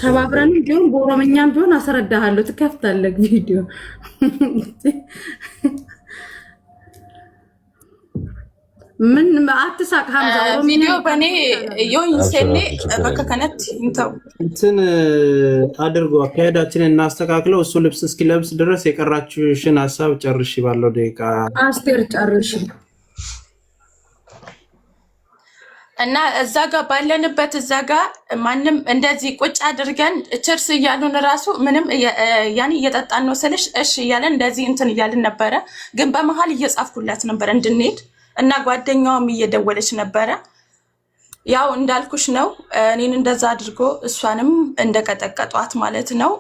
ሰባብረን ቢሆን በኦሮምኛም ቢሆን አስረዳሃለሁ። ትከፍታለህ ቪዲዮ ምን አትሳቅ ሐምዛ ቪዲዮ በኔ ዮይንሴኔ በከከነት እንተው እንትን አድርጎ አካሄዳችንን እናስተካክለው። እሱ ልብስ እስኪለብስ ድረስ የቀራችሁሽን ሐሳብ ጨርሺ ባለው ደቂቃ አስቴር ጨርሺ እና እዛ ጋር ባለንበት እዛ ጋር ማንም እንደዚህ ቁጭ አድርገን ችርስ እያሉን ራሱ ምንም ያኔ እየጠጣን ነው ስልሽ እሺ እያለን እንደዚህ እንትን እያልን ነበረ። ግን በመሀል እየጻፍኩላት ነበር እንድንሄድ እና ጓደኛዋም እየደወለች ነበረ። ያው እንዳልኩሽ ነው እኔን እንደዛ አድርጎ እሷንም እንደቀጠቀጧት ማለት ነው።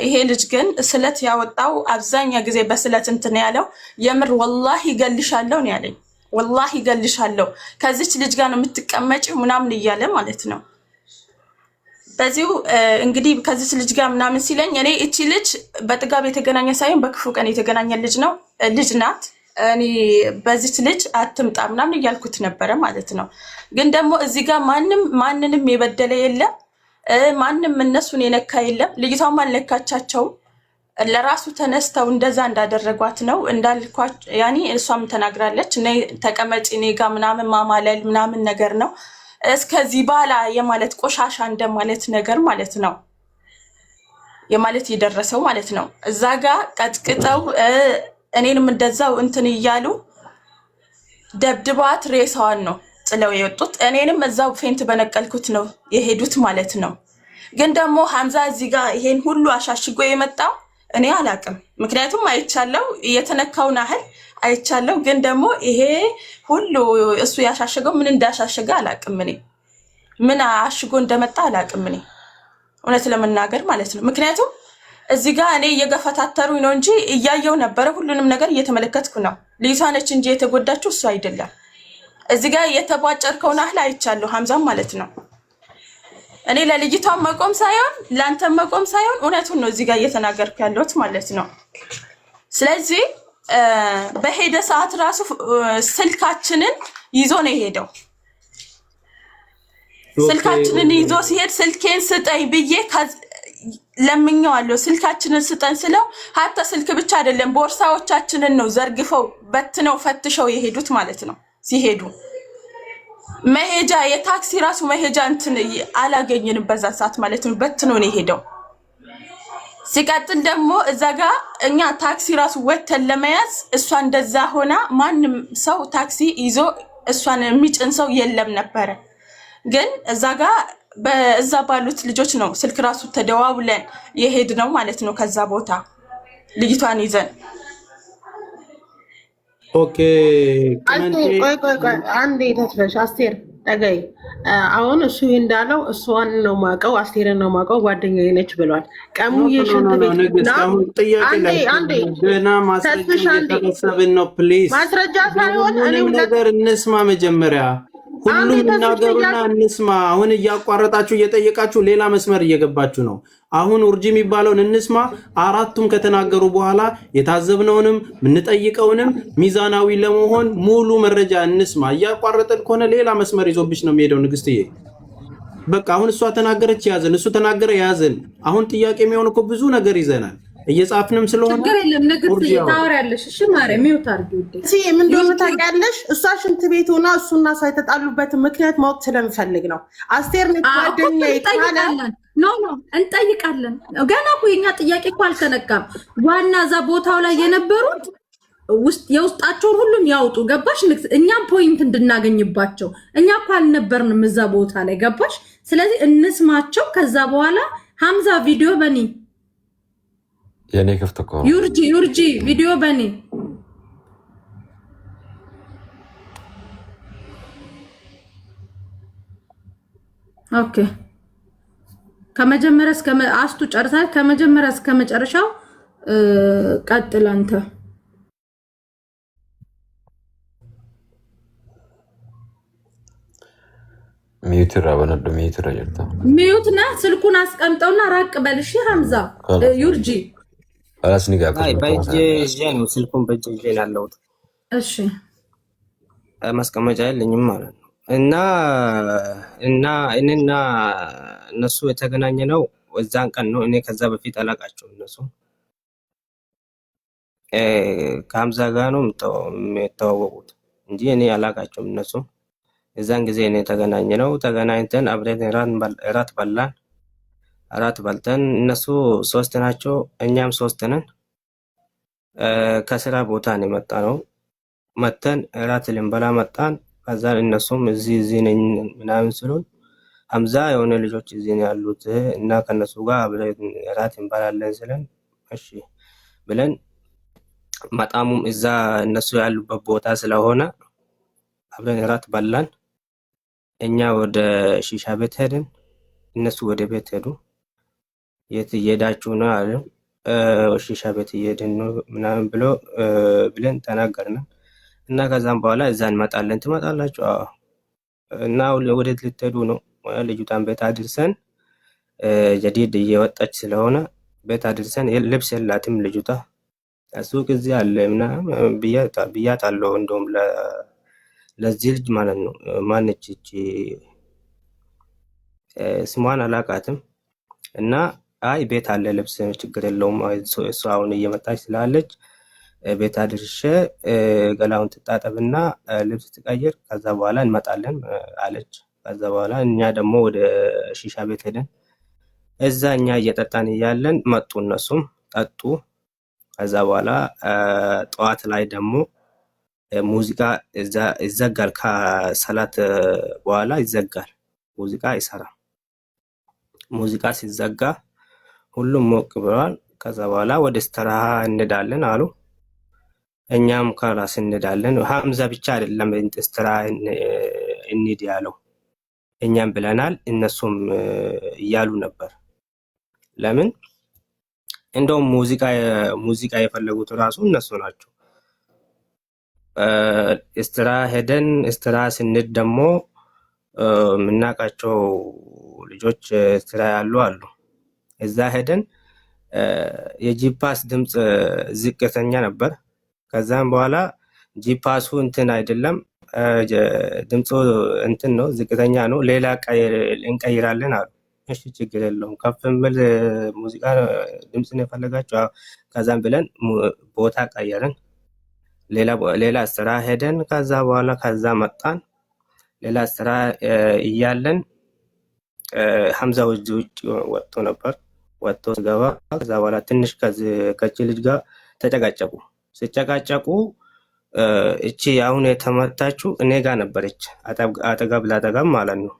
ይሄ ልጅ ግን ስለት ያወጣው አብዛኛ ጊዜ በስለት እንትን ያለው የምር ወላሂ ይገልሻለሁ ነው ያለኝ። ወላሂ ይገልሻለሁ ከዚች ልጅ ጋር ነው የምትቀመጪው ምናምን እያለ ማለት ነው። በዚሁ እንግዲህ ከዚች ልጅ ጋር ምናምን ሲለኝ እኔ እቺ ልጅ በጥጋብ የተገናኘ ሳይሆን በክፉ ቀን የተገናኘ ልጅ ናት። እኔ በዚች ልጅ አትምጣ ምናምን እያልኩት ነበረ ማለት ነው። ግን ደግሞ እዚህ ጋር ማንንም የበደለ የለም፣ ማንም እነሱን የነካ የለም። ልጅቷም አልነካቻቸውም። ለራሱ ተነስተው እንደዛ እንዳደረጓት ነው እንዳልኳቸው። ያኒ እሷም ተናግራለች። እኔ ተቀመጪ እኔ ጋር ምናምን ማማለል ምናምን ነገር ነው። እስከዚህ ባላ የማለት ቆሻሻ እንደማለት ነገር ማለት ነው የማለት የደረሰው ማለት ነው። እዛ ጋር ቀጥቅጠው እኔንም እንደዛው እንትን እያሉ ደብድባት ሬሳዋን ነው ጥለው የወጡት። እኔንም እዛው ፌንት በነቀልኩት ነው የሄዱት ማለት ነው። ግን ደግሞ ሐምዛ እዚህ ጋር ይሄን ሁሉ አሻሽጎ የመጣው እኔ አላቅም። ምክንያቱም አይቻለው የተነካውን ያህል አይቻለው። ግን ደግሞ ይሄ ሁሉ እሱ ያሻሸገው ምን እንዳሻሸገ አላቅም። እኔ ምን አሽጎ እንደመጣ አላቅም። እኔ እውነት ለመናገር ማለት ነው። ምክንያቱም እዚህ ጋር እኔ እየገፈታተሩኝ ነው እንጂ እያየው ነበረ። ሁሉንም ነገር እየተመለከትኩ ነው። ልጅቷ ነች እንጂ የተጎዳችው እሱ አይደለም። እዚህ ጋር የተቧጨርከውን ያህል አይቻለሁ ሐምዛም ማለት ነው። እኔ ለልጅቷ መቆም ሳይሆን ላንተ መቆም ሳይሆን እውነቱን ነው እዚህ ጋር እየተናገርኩ ያለሁት ማለት ነው። ስለዚህ በሄደ ሰዓት ራሱ ስልካችንን ይዞ ነው የሄደው። ስልካችንን ይዞ ሲሄድ ስልኬን ስጠኝ ብዬ ለምኜዋለሁ። ስልካችንን ስጠን ስለው ሀታ ስልክ ብቻ አይደለም ቦርሳዎቻችንን ነው ዘርግፈው በትነው ፈትሸው የሄዱት ማለት ነው። ሲሄዱ መሄጃ የታክሲ ራሱ መሄጃ እንትን አላገኘንም በዛ ሰዓት ማለት ነው። በትነው ነው የሄደው። ሲቀጥል ደግሞ እዛ ጋር እኛ ታክሲ ራሱ ወተን ለመያዝ እሷ እንደዛ ሆና ማንም ሰው ታክሲ ይዞ እሷን የሚጭን ሰው የለም ነበረ። ግን እዛ ጋር በዛ ባሉት ልጆች ነው ስልክ ራሱ ተደዋውለን የሄድ ነው ማለት ነው። ከዛ ቦታ ልጅቷን ይዘን ኦኬ። ቆይ አንዴ ተስፈሽ አስቴር ጠገይ አሁን እሱ እንዳለው እሷን ነው ማቀው አስቴርን ነው ማቀው ጓደኛዬ ነች ብሏል። ቀሙ የሽንት ቤት ገና ማስረጃ እየተሰበሰብን ነው። ፕሊዝ ማስረጃ ሳይሆን እኔም ነገር እንስማ መጀመሪያ ሁሉም እናገሩና እንስማ። አሁን እያቋረጣችሁ እየጠየቃችሁ ሌላ መስመር እየገባችሁ ነው። አሁን ውርጂ የሚባለውን እንስማ። አራቱም ከተናገሩ በኋላ የታዘብነውንም የምንጠይቀውንም ሚዛናዊ ለመሆን ሙሉ መረጃ እንስማ። እያቋረጠን ከሆነ ሌላ መስመር ይዞብሽ ነው የሚሄደው። ንግስትዬ በቃ አሁን እሷ ተናገረች ያዘን፣ እሱ ተናገረ ያዘን። አሁን ጥያቄ የሚሆን እኮ ብዙ ነገር ይዘናል። እየጻፍንም ስለሆነ ችግር የለም። ንግስት ኡርጂ አውሪ። ታወሪያለሽ። እሺ ማርያም ሚውት አድርጊ ውዴ። ምን እንደሆነ ታውቂያለሽ? እሷ ሽንት ቤት ሆና እሱና እሷ የተጣሉበትን ምክንያት ማወቅ ስለምፈልግ ነው። አስቴር ነች ጓደኛዬ ካለ ኖ እንጠይቃለን። ገና እኮ የኛ ጥያቄ እኮ አልተነካም። ዋና እዛ ቦታው ላይ የነበሩት የውስጣቸውን ሁሉም ያውጡ። ገባሽ? እኛም ፖይንት እንድናገኝባቸው። እኛ እኮ አልነበርንም እዛ ቦታ ላይ ገባሽ? ስለዚህ እንስማቸው። ከዛ በኋላ ሀምዛ ቪዲዮ በኔ የኔ ክፍት እኮ ነው። ዩርጂ ቪዲዮ በኔ ኦኬ። ከመጀመሪያ እስከ አስቱ ጨርሳል። ከመጀመሪያ እስከ መጨረሻው ቀጥል አንተ። ሚዩትራ በነዶ ሚዩትራ ይርታ ሚዩት ና ስልኩን አስቀምጠውና ራቅ በልሽ ሀምዛ ዩርጂ አላስ ንጋ በእጄ ይዤ ነው ስልኩን በእጄ ይዤ ያለሁት። እሺ ማስቀመጫ የለኝም ማለት ነው። እና እኔና እነሱ የተገናኘ ነው እዛን ቀን ነው። እኔ ከዛ በፊት አላውቃቸውም። እነሱ ከሀምዛ ጋር ነው የሚተዋወቁት እንጂ እኔ አላውቃቸውም። እነሱ እዛን ጊዜ እኔ የተገናኘ ነው። ተገናኝተን አብረን እራት በላን። እራት በልተን እነሱ 3 ናቸው፣ እኛም 3 ነን። ከስራ ቦታ ነው የመጣ ነው። መተን እራት ልንበላ መጣን። ከዛ እነሱም እዚህ ነኝ ምናምን ስሉን ሀምዛ የሆነ ልጆች እዚህ ነው ያሉት እና ከነሱ ጋር አብረን እራት እንበላለን ስለን እሺ ብለን መጣሙም እዛ እነሱ ያሉበት ቦታ ስለሆነ አብረን እራት በላን። እኛ ወደ ሺሻ ቤት ሄድን፣ እነሱ ወደ ቤት ሄዱ። የት እየሄዳችሁ ነው አሉ። ሺሻ ቤት እየሄድን ነው ምናምን ብለን ተናገርን። እና ከዛም በኋላ እዛ እንመጣለን። ትመጣላችሁ? አዎ። እና ወዴት ልትሄዱ ነው? ልጅቷን ቤት አድርሰን ጀዲድ እየወጣች ስለሆነ ቤት አድርሰን ልብስ የላትም ልጅቷ። ሱቅ እዚህ አለ ምናምን ብያታለሁ። እንደውም ለዚህ ልጅ ማለት ነው። ማነች እቺ ስሟን አላውቃትም። እና አይ ቤት አለ ልብስ ችግር የለውም እሷ አሁን እየመጣች ስላለች ቤት አድርሼ ገላውን ትጣጠብና ልብስ ትቀይር ከዛ በኋላ እንመጣለን አለች። ከዛ በኋላ እኛ ደግሞ ወደ ሺሻ ቤት ሄደን እዛ እኛ እየጠጣን እያለን መጡ፣ እነሱም ጠጡ። ከዛ በኋላ ጠዋት ላይ ደግሞ ሙዚቃ ይዘጋል። ከሰላት በኋላ ይዘጋል፣ ሙዚቃ አይሰራም። ሙዚቃ ሲዘጋ ሁሉም ሞቅ ብለዋል። ከዛ በኋላ ወደ ስተራሃ እንሄዳለን አሉ። እኛም ከራስ እንሄዳለን። ሀምዛ ብቻ አይደለም ስተራ እንሂድ ያለው፣ እኛም ብለናል፣ እነሱም እያሉ ነበር። ለምን እንደውም ሙዚቃ የፈለጉት ራሱ እነሱ ናቸው። ስተራ ሄደን ስተራ ስንሄድ ደግሞ የምናውቃቸው ልጆች ስተራ ያሉ አሉ። እዛ ሄደን የጂፓስ ድምፅ ዝቅተኛ ነበር። ከዛም በኋላ ጂፓሱ እንትን አይደለም ድምፁ እንትን ነው ዝቅተኛ ነው፣ ሌላ እንቀይራለን አሉ። እሺ ችግር የለውም ከፍ የሚል ሙዚቃ ድምፅ ነው የፈለጋቸው። ከዛም ብለን ቦታ ቀየርን፣ ሌላ ስራ ሄደን ከዛ በኋላ ከዛ መጣን። ሌላ ስራ እያለን ሀምዛ ውጭ ወጥቶ ነበር። ወጥቶ ገባ። ከዛ በኋላ ትንሽ ከቺ ልጅ ጋር ተጨቃጨቁ። ሲጨቃጨቁ እቺ አሁን የተመታችው እኔ ጋር ነበረች፣ አጠገብ ላጠገብ ማለት ነው።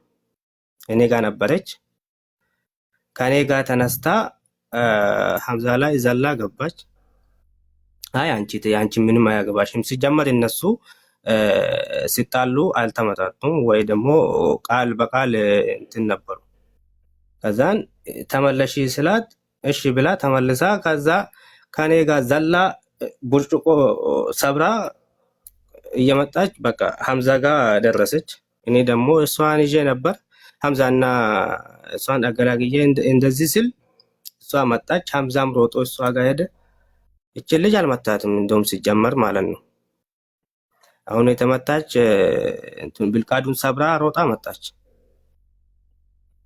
እኔ ጋር ነበረች። ከኔ ጋር ተነስታ ሀምዛ ላይ ዘላ ገባች። አይ አንቺ ምንም አያገባሽም። ሲጀመር እነሱ ሲጣሉ አልተመጣጡም ወይ ደግሞ ቃል በቃል እንትን ነበሩ። ከዛን ተመለሺ ስላት እሺ ብላ ተመልሳ ከዛ ከኔ ጋር ዘላ ብርጭቆ ሰብራ እየመጣች በቃ ሀምዛ ጋር ደረሰች። እኔ ደግሞ እሷን ይዤ ነበር። ሀምዛና እሷን አገላግዬ እንደዚህ ስል እሷ መጣች። ሀምዛም ሮጦ እሷ ጋር ሄደ። እችን ልጅ አልመታትም እንደውም ሲጀመር ማለት ነው። አሁን የተመታች ብልቃዱን ሰብራ ሮጣ መጣች።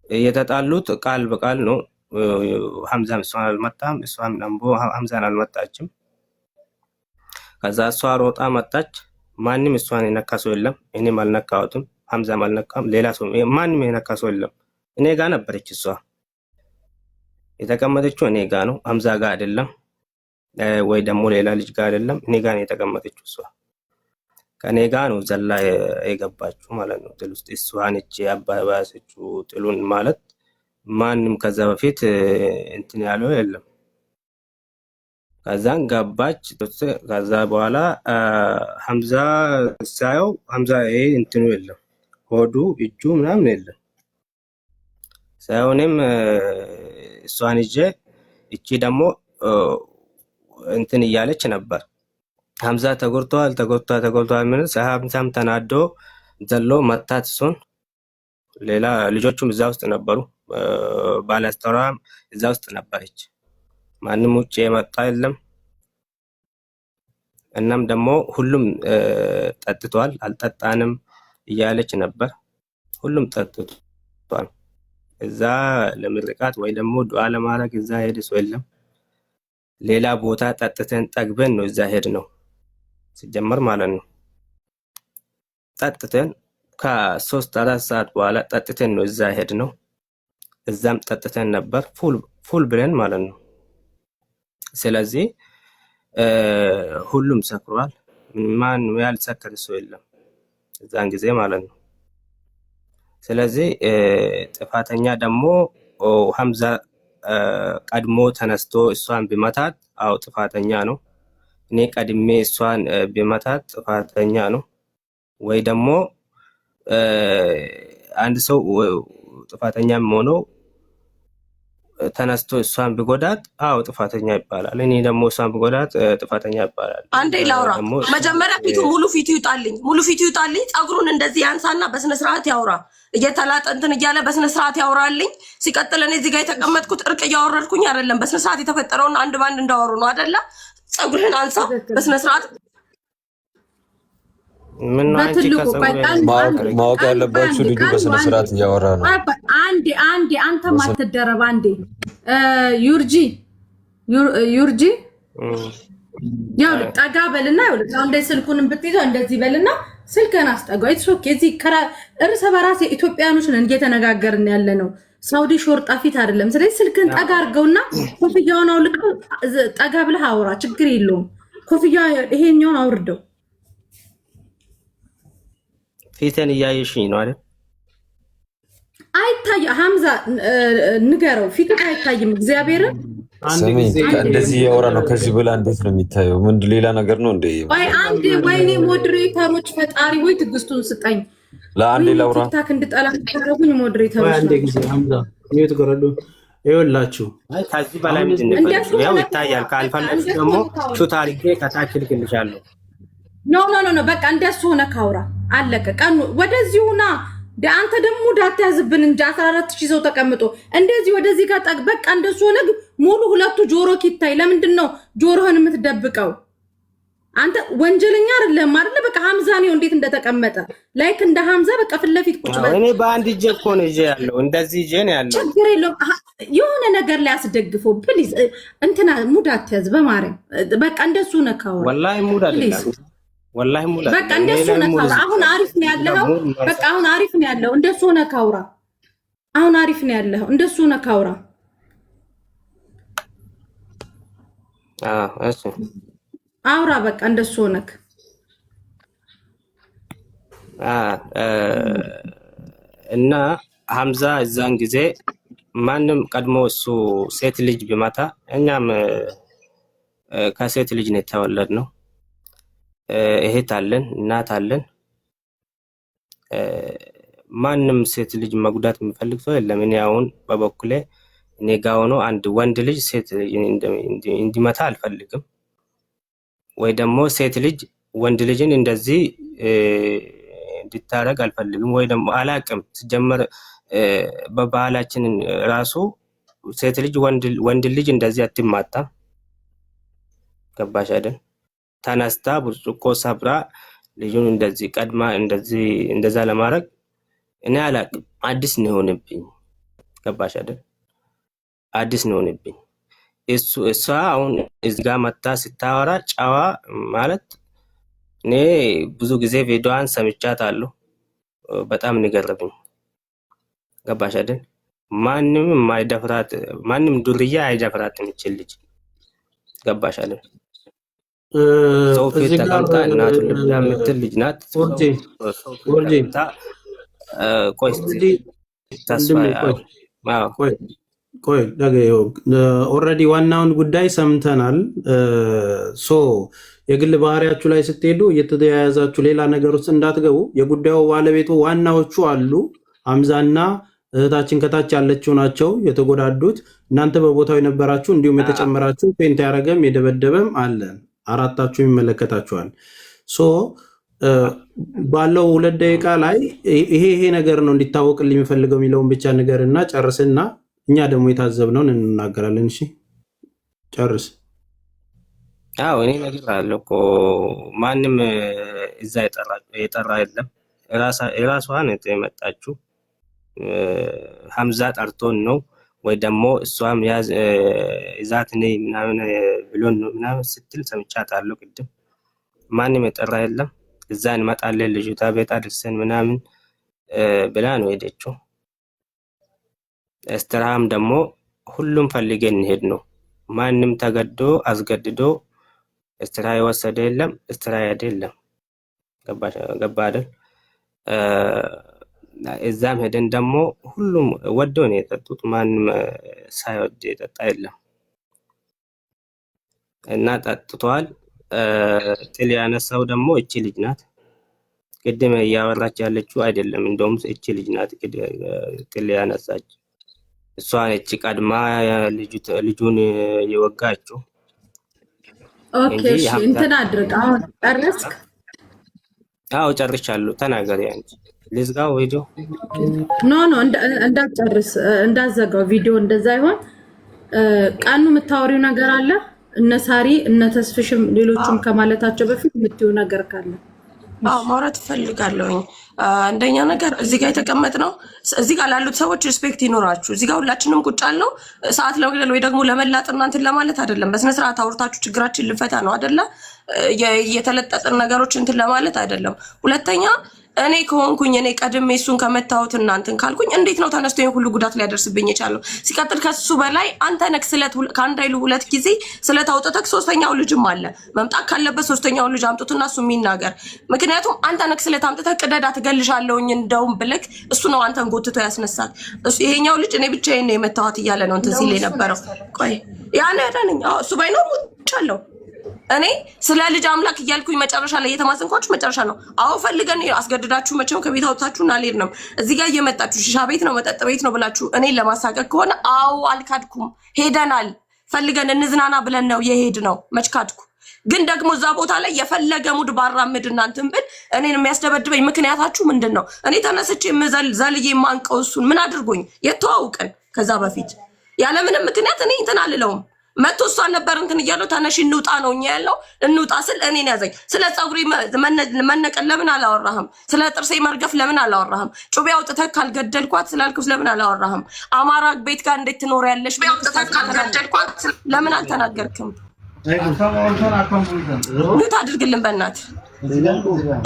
የተጣሉት ቃል በቃል ነው። ሐምዛም እሷን አልመጣም፣ እሷም ደግሞ ሐምዛን አልመጣችም። ከዛ እሷ ሮጣ መጣች። ማንም እሷን የነካ ሰው የለም። እኔም አልነካሁትም፣ ሐምዛም አልነካም፣ ሌላ ሰው ማንም የነካ ሰው የለም። እኔ ጋ ነበረች እሷ የተቀመጠችው፣ እኔ ጋ ነው፣ ሐምዛ ጋ አይደለም፣ ወይ ደግሞ ሌላ ልጅ ጋ አይደለም። እኔ ጋ ነው የተቀመጠችው እሷ። ከኔ ጋ ነው ዘላ የገባችው ማለት ነው ጥል ውስጥ። እሷን እቺ አባባሰችው ጥሉን ማለት ማንም ከዛ በፊት እንትን ያለው የለም። ከዛን ገባች። ከዛ በኋላ ሐምዛ ሳየው ሐምዛ ይሄ እንትኑ የለም፣ ሆዱ እጁ ምናምን የለም። ሳይሆንም እሷን ይዤ እቺ ደግሞ እንትን እያለች ነበር። ሐምዛ ተጎድቷል ምን ሐምዛም ተናዶ ዘሎ መታት እሱን። ሌላ ልጆቹም እዛ ውስጥ ነበሩ። ባለስተራም እዛ ውስጥ ነበረች። ማንም ውጭ የመጣ የለም። እናም ደግሞ ሁሉም ጠጥቷል፣ አልጠጣንም እያለች ነበር። ሁሉም ጠጥቷል። እዛ ለምርቃት ወይ ደግሞ ዱዓ ለማድረግ እዛ ሄድ ሰው የለም። ሌላ ቦታ ጠጥተን ጠግበን ነው እዛ ሄድ ነው ሲጀመር ማለት ነው። ጠጥተን ከ3-4 ሰዓት በኋላ ጠጥተን ነው እዛ ሄድ ነው። እዛም ጠጥተን ነበር ፉል ብለን ማለት ነው። ስለዚህ ሁሉም ሰክሯል። ማን ያልሰከረ ሰው የለም እዛን ጊዜ ማለት ነው። ስለዚህ ጥፋተኛ ደግሞ ሐምዛ ቀድሞ ተነስቶ እሷን ቢመታት አው ጥፋተኛ ነው። እኔ ቀድሜ እሷን ቢመታት ጥፋተኛ ነው። ወይ ደግሞ አንድ ሰው ጥፋተኛም ሆኖ ተነስቶ እሷን ቢጎዳት አው ጥፋተኛ ይባላል። እኔ ደግሞ እሷን ቢጎዳት ጥፋተኛ ይባላል። አንዴ ላውራ። መጀመሪያ ሙሉ ፊቱ ይውጣልኝ። ፀጉሩን እንደዚህ ያንሳና በስነ ስርዓት ያውራ። እየተላጠ እንትን እያለ በስነ ስርዓት ያውራልኝ። ሲቀጥል እኔ እዚህ ጋር የተቀመጥኩት እርቅ እያወረድኩኝ አይደለም። በስነ ስርዓት የተፈጠረውን አንድ ባንድ እንዳወሩ ነው አይደለ? ፀጉርህን አንሳ በስነ ስርዓት። ማወቅ ያለባችሁ ልጁ በስነ ስርዓት እያወራ ነው። አንዴ አንተም አትደረብ። አንዴ ዩርጂ ያው ጠጋ በልና ያው እንደ ስልኩንም ብትይዘው እንደዚህ በልና ስልክህን አስጠጋው። ኢትሶክ እዚህ እርስ በራስ ኢትዮጵያኖች ነን እየተነጋገርን ያለ ነው። ሳውዲ ሾርጣ ፊት አይደለም። ስለዚህ ስልክህን ጠጋ አድርገውና ኮፍያውን አውልቀው ጠጋ ብለህ አውራ። ችግር የለውም። ኮፍያ ይሄኛውን አውርደው። ፊትን እያየሽኝ ነው አይደል? አይታይ ሐምዛ ንገረው። ፊቱ አይታይም። እግዚአብሔርን እንደዚህ ያወራ ነው። ከዚህ በላ እንዴት ነው የሚታየው? ምንድን ሌላ ነገር ነው እንዴ? አንዴ ወይኔ ሞዴሬተሮች ፈጣሪ ወይ ትዕግስቱን ስጠኝ። ለአንዴ ላውራ ቲክታክ እንድጠላ ታደርጉኝ ሞዴሬተሮች። አንዴ ጊዜ ሐምዛ ይወት ገረዱ ይወላችሁ። ከዚህ በላይ ምንድን ነው ያው ይታያል። ካልፈለግሽ ደግሞ ሹት አድርጌ ከታች ልክልሻለሁ። ኖ በቃ እንደሱ ሆነ ካውራ አለቀ። ቀኑ ወደዚሁና አንተ ደግሞ ዳታያዝብን እንጂ 14000 ሰው ተቀምጦ እንደዚህ ወደዚህ ጋር ጠቅ በቃ እንደሱ ሆነ። ሙሉ ሁለቱ ጆሮ ኪታይ። ለምንድን ነው ጆሮህን የምትደብቀው? አንተ ወንጀለኛ አይደለም አይደለ? በቃ ሐምዛ ነው እንዴት እንደተቀመጠ ላይክ እንደ ሐምዛ በቃ ፊት ለፊት ቁጭ በል። እኔ በአንድ እጄ እኮ ነው እጄ ያለው እንደዚህ እጄ ነው ያለው። ችግር የለውም። የሆነ ነገር ላይ አስደግፈው ፕሊዝ። እንትና ሙድ አትያዝ በማርያም በቃ እንደሱ ነካው። ወላሂ ሙድ አይደለም። ወላሂ ሙድ በቃ እንደሱ ነካው። አሁን አሪፍ ነው ያለው። በቃ አሁን አሪፍ ነው ያለው። እንደሱ ነካውራ። አሁን አሪፍ ነው ያለው። እንደሱ ነካውራ። እሺ አውራ በቃ እንደሱ ሆነክ። እና ሐምዛ እዛን ጊዜ ማንም ቀድሞ እሱ ሴት ልጅ ቢመታ እኛም ከሴት ልጅ ነው የተወለድነው። እህት አለን፣ እናት አለን። ማንም ሴት ልጅ መጉዳት የሚፈልግ ሰው የለም። እኔ አሁን በበኩሌ እኔ ጋ ሆኖ አንድ ወንድ ልጅ ሴት እንዲመታ አልፈልግም። ወይ ደግሞ ሴት ልጅ ወንድ ልጅን እንደዚህ እንድታረግ አልፈልግም። ወይ ደግሞ አላቅም ሲጀመር በባህላችን ራሱ ሴት ልጅ ወንድ ልጅ እንደዚህ አትማታ። ገባሽ አይደል? ተነስታ ብርጭቆ ሰብራ ልጁን እንደዚህ ቀድማ እንደዛ ለማድረግ እኔ አላቅም። አዲስ ነው የሆነብኝ። ገባሽ አይደል? አዲስ ነው ሆነብኝ። እሷ አሁን እዚህ ጋር መታ ስታወራ ጨዋ ማለት እኔ ብዙ ጊዜ ቪዲዮዋን ሰምቻታለሁ። በጣም ንገረብኝ። ገባሽ አይደል? ማንም የማይደፍራት ማንም ዱርዬ አይደፍራት የሚችል ልጅ ገባሽ አይደል? ሰው ፊት ተቀምጣ እናቱን ልብላ የምትል ልጅ ናት። ኦልሬዲ ዋናውን ጉዳይ ሰምተናል። ሶ የግል ባህሪያችሁ ላይ ስትሄዱ እየተያያዛችሁ ሌላ ነገር ውስጥ እንዳትገቡ። የጉዳዩ ባለቤቱ ዋናዎቹ አሉ። ሐምዛና እህታችን ከታች ያለችው ናቸው የተጎዳዱት። እናንተ በቦታው የነበራችሁ እንዲሁም የተጨመራችሁ ፔንት ያደረገም የደበደበም አለን። አራታችሁ ይመለከታችኋል። ሶ ባለው 2 ደቂቃ ላይ ይሄ ነገር ነው እንዲታወቅልኝ የሚፈልገው የሚለውን ብቻ ንገርና ጨርስና እኛ ደግሞ የታዘብነውን እንናገራለን። እሺ ጨርስ። አዎ እኔ ነገር አለ እኮ ማንም እዛ የጠራ የለም። የራሷን የመጣችው ሐምዛ ጠርቶን ነው ወይ ደግሞ እሷም ይዛት ነይ ምናምን ብሎን ነው ምናምን ስትል ሰምቻታለሁ ቅድም። ማንም የጠራ የለም። እዛ እንመጣለን ልጅቷ ቤት አድርሰን ምናምን ብላ ነው ሄደችው። እስትራም ደግሞ ሁሉም ፈልገን እንሄድ ነው። ማንም ተገዶ አስገድዶ እስትራ የወሰደ የለም፣ እስትራ አይደለም። ገባ አይደል? እዛም ሄደን ደግሞ ሁሉም ወዶ ነው የጠጡት። ማንም ሳይወድ የጠጣ የለም እና ጠጥቷል። ጥል ያነሳው ደግሞ እቺ ልጅ ናት። ቅድም እያወራች ያለችው አይደለም፣ እንደውም እቺ ልጅ ናት ጥል ያነሳች። እሷ ነች ቀድማ ልጁን የወጋችው። ኦኬ እሺ፣ እንትን አድርግ። አሁን ጨረስክ? አዎ ጨርሻለሁ። ተናገሪ አንቺ። ልዝጋው ቪዲዮ? ኖ እንዳትጨርስ፣ እንዳትዘጋው ቪዲዮ። እንደዛ ይሆን ቀኑ የምታወሪው ነገር አለ። እነ ሳሪ እነ ተስፍሽም ሌሎችም ከማለታቸው በፊት የምትይው ነገር ካለ ማውራት እፈልጋለሁኝ። አንደኛ ነገር እዚህ ጋር የተቀመጥነው እዚህ ጋር ላሉት ሰዎች ሪስፔክት ይኖራችሁ። እዚህ ጋር ሁላችንም ቁጭ ያልነው ሰዓት ለመግደል ወይ ደግሞ ለመላጥ እናንትን ለማለት አይደለም። በስነ ስርዓት አውርታችሁ ችግራችን ልፈታ ነው አይደለ? የተለጠጥን ነገሮች እንትን ለማለት አይደለም። ሁለተኛ እኔ ከሆንኩኝ እኔ ቀድሜ እሱን ከመታወት እናንትን ካልኩኝ እንዴት ነው ተነስቶ ይሄን ሁሉ ጉዳት ሊያደርስብኝ የቻለው? ሲቀጥል ከሱ በላይ አንተ ነክ ስለት ከአንድ አይሉ 2 ጊዜ ስለት አውጥተክ 3ኛው ልጅም አለ መምጣት ካለበት 3ኛው ልጅ አምጡትና እሱ የሚናገር። ምክንያቱም አንተ ነክ ስለት አምጥተህ ቅደዳ ትገልሻለሁኝ እንደውም ብለክ እሱ ነው አንተን ጎትቶ ያስነሳል። ይሄኛው ልጅ እኔ ብቻዬን ነው የመታወት እያለ ነው እንትን ሲል የነበረው። ቆይ ያኔ ያዳነኝ እሱ ባይኖር ሞቻለሁ። እኔ ስለ ልጅ አምላክ እያልኩኝ መጨረሻ ላይ የተማዘንኳችሁ መጨረሻ ነው። አዎ ፈልገን አስገድዳችሁ መቼም ከቤት አውጥታችሁን አልሄድንም። እዚህ ጋር እየመጣችሁ ሺሻ ቤት ነው መጠጥ ቤት ነው ብላችሁ እኔን ለማሳቀቅ ከሆነ አዎ አልካድኩም። ሄደናል ፈልገን እንዝናና ብለን ነው የሄድ ነው። መች ካድኩ? ግን ደግሞ እዛ ቦታ ላይ የፈለገ ሙድ ባራምድ እናንተን ብል እኔን የሚያስደበድበኝ ምክንያታችሁ ምንድን ነው? እኔ ተነስቼ ዘልዬ የማንቀው እሱን ምን አድርጎኝ? የተዋውቀን ከዛ በፊት ያለምንም ምክንያት እኔ እንትን አልለውም። መቶ እሷን ነበር እንትን እያለው ተነሽ እንውጣ ነው እኛ ያለው። እንውጣ ስል እኔን ያዘኝ። ስለ ፀጉሬ መነቀል ለምን አላወራህም? ስለ ጥርሴ መርገፍ ለምን አላወራህም? ጩቤ አውጥተህ ካልገደልኳት ስላልኩት ለምን አላወራህም? አማራ ቤት ጋር እንዴት ትኖሪያለሽ? ጩቤ አውጥተህ ካልገደልኳት ለምን አልተናገርክም? ምን ታድርግልን በእናትህ።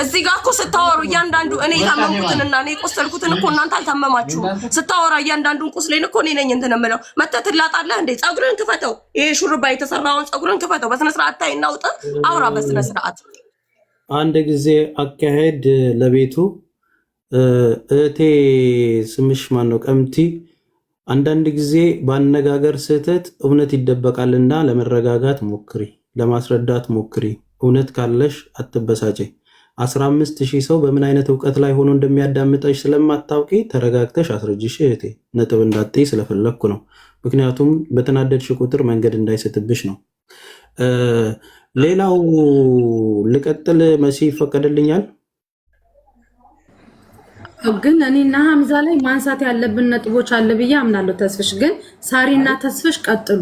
እዚህ ጋር እኮ ስታወሩ እያንዳንዱ እኔ ታመምኩትንና እኔ ቆሰልኩትን እኮ እናንተ አልታመማችሁም። ስታወራ እያንዳንዱን ቁስሌን እኮ እኔ ነኝ እንትን የምለው። መተህ ትላጣለህ እንዴ? ፀጉርን ክፈተው። ይሄ ሹርባ የተሰራውን ፀጉርን ክፈተው። በስነ ስርዓት ታይና አውጣ አውራ በስነ ስርዓት። አንድ ጊዜ አካሄድ ለቤቱ እህቴ ስምሽ ማን ነው? ቀምቲ። አንዳንድ ጊዜ በአነጋገር ስህተት እውነት ይደበቃልና ለመረጋጋት ሞክሪ፣ ለማስረዳት ሞክሪ። እውነት ካለሽ አትበሳጪ። 15,000 ሰው በምን አይነት እውቀት ላይ ሆኖ እንደሚያዳምጠሽ ስለማታውቂ ተረጋግተሽ አስረጅሽ እህቴ። ነጥብ እንዳትይ ስለፈለግኩ ነው። ምክንያቱም በተናደድሽ ቁጥር መንገድ እንዳይስትብሽ ነው። ሌላው ልቀጥል መሲ ይፈቀድልኛል? ግን እኔና ሐምዛ ላይ ማንሳት ያለብን ነጥቦች አለ ብዬ አምናለሁ። ተስፍሽ ግን ሳሪና ተስፍሽ ቀጥሉ።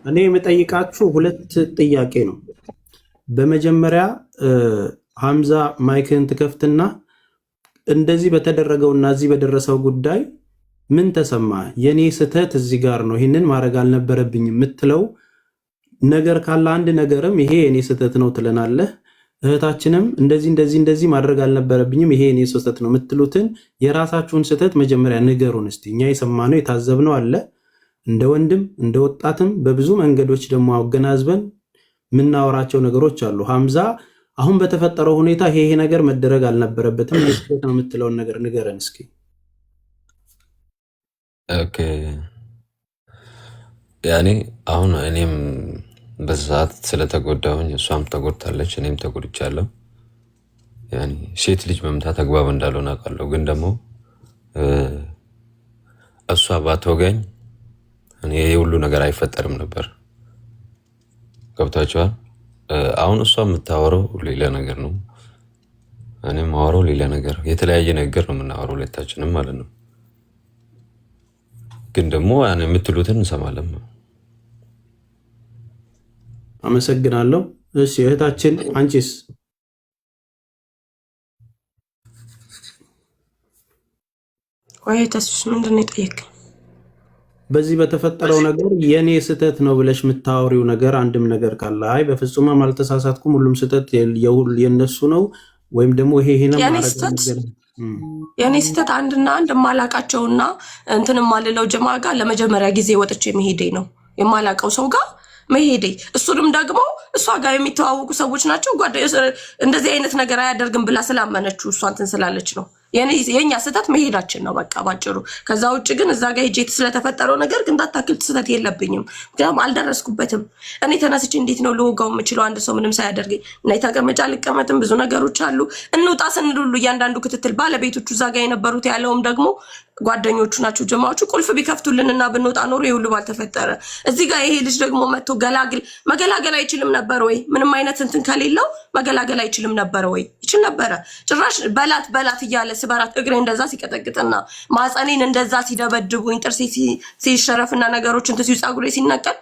እኔ የምጠይቃችሁ 2 ጥያቄ ነው። በመጀመሪያ ሐምዛ ማይክን ትከፍትና እንደዚህ በተደረገውና እዚህ በደረሰው ጉዳይ ምን ተሰማ? የኔ ስህተት እዚህ ጋር ነው፣ ይህንን ማድረግ አልነበረብኝም የምትለው ነገር ካለ አንድ ነገርም ይሄ የኔ ስህተት ነው ትለናለህ። እህታችንም እንደዚህ ማድረግ አልነበረብኝም ይሄ የኔ ስህተት ነው የምትሉትን የራሳችሁን ስህተት መጀመሪያ ንገሩን እስቲ። እኛ የሰማነው የታዘብነው አለ እንደ ወንድም እንደ ወጣትም በብዙ መንገዶች ደግሞ አገናዝበን የምናወራቸው ነገሮች አሉ። ሐምዛ አሁን በተፈጠረው ሁኔታ ይሄ ነገር መደረግ አልነበረበትም ስህተት ነው የምትለውን ነገር ንገረን እስኪ። ኦኬ ያኔ አሁን እኔም በዛት ስለተጎዳሁኝ እሷም ተጎድታለች፣ እኔም ተጎድቻለሁ። ያኔ ሴት ልጅ መምታት አግባብ እንዳልሆነ አውቃለሁ። ግን ደግሞ እሷ ባትወጋኝ እኔ ሁሉ ነገር አይፈጠርም ነበር። ገብታችኋል? አሁን እሷ የምታወራው ሌላ ነገር ነው፣ እኔም ማወራው ሌላ ነገር፣ የተለያየ ነገር ነው የምናወራው ሁለታችንም ማለት ነው። ግን ደግሞ ያን የምትሉትን እንሰማለን። አመሰግናለሁ። እሺ እህታችን አንቺስ? ወይ ተስፍሽ ምንድነው የጠየቀኝ? በዚህ በተፈጠረው ነገር የኔ ስህተት ነው ብለሽ የምታወሪው ነገር አንድም ነገር ካለ አይ በፍጹም አልተሳሳትኩም፣ ሁሉም ስህተት የነሱ ነው ወይም ደግሞ ይሄ ነው የኔ ስህተት አንድና አንድ የማላቃቸውና እንትን የማልለው ጀማ ጋር ለመጀመሪያ ጊዜ ወጥቼ መሄዴ ነው፣ የማላቀው ሰው ጋር መሄዴ። እሱንም ደግሞ እሷ ጋር የሚተዋወቁ ሰዎች ናቸው። እንደዚህ አይነት ነገር አያደርግም ብላ ስላመነችው እሷ እንትን ስላለች ነው የኛ ስህተት መሄዳችን ነው በቃ ባጭሩ። ከዛ ውጭ ግን እዛ ጋር ሄጄ ስለተፈጠረው ነገር ግን እንዳታክል ስህተት የለብኝም፣ ምክንያቱም አልደረስኩበትም። እኔ ተነስቼ እንዴት ነው ልወጋው የምችለው አንድ ሰው ምንም ሳያደርገኝ? እና ተቀመጫ አልቀመጥም፣ ብዙ ነገሮች አሉ። እንውጣ ስንል ሁሉ እያንዳንዱ ክትትል ባለቤቶቹ እዛ ጋር የነበሩት ያለውም ደግሞ ጓደኞቹ ናቸው ጀማዎቹ። ቁልፍ ቢከፍቱልንና ብንወጣ ኖሮ ይሁሉ ባልተፈጠረ። እዚህ ጋር ይሄ ልጅ ደግሞ መጥቶ መገላገል አይችልም ነበር ወይ? ምንም አይነት እንትን ከሌለው መገላገል አይችልም ነበር ወይ? ይችል ነበረ። ጭራሽ በላት እያለ ስበራት እግሬ እንደዛ ሲቀጠቅጥና ማጸኔን እንደዛ ሲደበድቡኝ ጥርሴ ሲሸረፍና ነገሮች እንትን ፀጉሬ ሲነቀል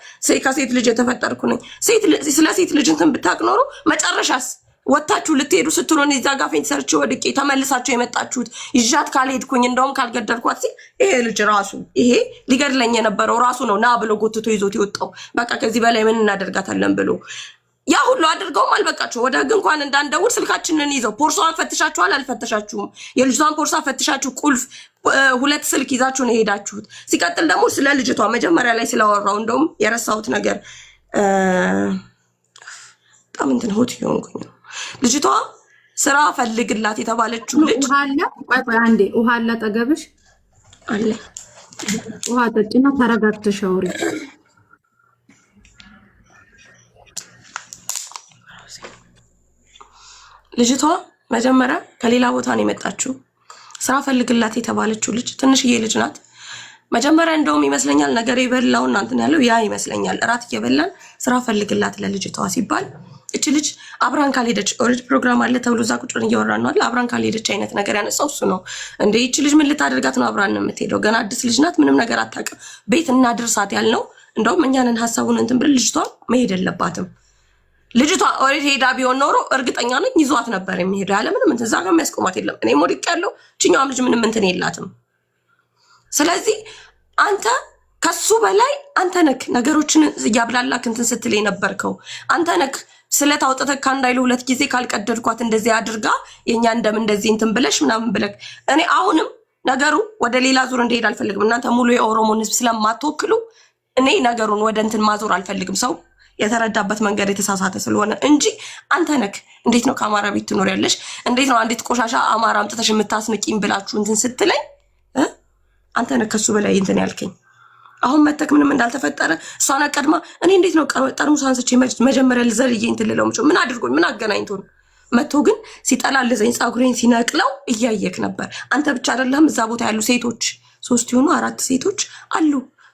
ከሴት ልጅ የተፈጠርኩ ነኝ። ስለ ሴት ልጅ እንትን ብታቅ ኖሮ መጨረሻስ ወታችሁ ልትሄዱ ስትሉን እዛ ጋር ፌንት ሰርች ወድቄ ተመልሳችሁ የመጣችሁት ይዣት ካልሄድኩኝ እንደውም ካልገደልኳት ሲል ይሄ ልጅ ራሱ ይሄ ሊገድለኝ የነበረው ራሱ ነው ና ብሎ ጎትቶ ይዞት ይወጣው። በቃ ከዚህ በላይ ምን እናደርጋታለን ብሎ ያ ሁሉ አድርገውም አልበቃቸው። ወደ ህግ እንኳን እንዳንደውል ስልካችንን ይዘው ፖርሳዋን ፈትሻችኋል አልፈተሻችሁም? የልጅቷን ፖርሳ ፈትሻችሁ ቁልፍ 2 ስልክ ይዛችሁ ነው የሄዳችሁት። ሲቀጥል ደግሞ ስለ ልጅቷ መጀመሪያ ላይ ስላወራው እንደውም የረሳሁት ነገር በጣም እንትን ሆት ይሆንኩኝ ነው። ልጅቷ ስራ ፈልግላት የተባለችው ልጅ አንዴ ውሃ አለ አጠገብሽ አለ፣ ውሃ ጠጪና ተረጋግተሽ አውሪ። ልጅቷ መጀመሪያ ከሌላ ቦታ ነው የመጣችው። ስራ ፈልግላት የተባለችው ልጅ ትንሽዬ ልጅ ናት። መጀመሪያ እንደውም ይመስለኛል ነገር የበላው እናንተን ያለው ያ ይመስለኛል። እራት እየበላን ስራ ፈልግላት ለልጅቷ ሲባል እቺ ልጅ አብራን ካልሄደች ኦሬዲ ፕሮግራም አለ ተብሎ እዛ ቁጭ ብለን እያወራን ነው አይደል? አብራን ካልሄደች አይነት ነገር ያነሳው እሱ ነው እንዴ። እቺ ልጅ ምን ልታደርጋት ነው አብራን ነው የምትሄደው? ገና አዲስ ልጅ ናት፣ ምንም ነገር አታውቅም። ቤት እናድርሳት ያልነው እንደውም እኛንን ሀሳቡን እንትን ብለን ልጅቷ መሄድ የለባትም። ልጅቷ ኦሬዲ ሄዳ ቢሆን ኖሮ እርግጠኛ ነኝ ይዟት ነበር የሚሄደው ያለ ምንም እንትን። እዛ ጋር የሚያስቆማት የለም። እኔ ሞድቅ ያለው እችኛዋም ልጅ ምንም እንትን የላትም። ስለዚህ አንተ ከሱ በላይ አንተ ነክ ነገሮችን እያብላላክ እንትን ስትል የነበርከው አንተ ነክ። ስለታውጠተካ እንዳይሉ 2 ጊዜ ካልቀደድኳት እንደዚህ አድርጋ የኛ እንደም እንደዚህ እንትን ብለሽ ምናምን ብለክ እኔ አሁንም ነገሩ ወደ ሌላ ዙር እንደሄድ አልፈልግም። እናንተ ሙሉ የኦሮሞን ህዝብ ስለማትወክሉ እኔ ነገሩን ወደ እንትን ማዞር አልፈልግም። ሰው የተረዳበት መንገድ የተሳሳተ ስለሆነ እንጂ አንተ ነክ እንዴት ነው ከአማራ ቤት ትኖር ያለሽ? እንዴት ነው አንዲት ቆሻሻ አማራ አምጥተሽ የምታስንቂኝ ብላችሁ እንትን ስትለኝ አንተ ነክ ከሱ በላይ እንትን ያልከኝ። አሁን መተክ ምንም እንዳልተፈጠረ እሷን ቀድማ እኔ እንዴት ነው ጠርሙስ አንስቼ መጀመሪያ ልዘልዬ እንትን ልለው ምን አድርጎኝ ምን አገናኝቶን መቶ ግን ሲጠላልዘኝ ፀጉሬን ሲነቅለው እያየክ ነበር። አንተ ብቻ አይደለም እዛ ቦታ ያሉ ሴቶች 3 ይሆኑ 4 ሴቶች አሉ።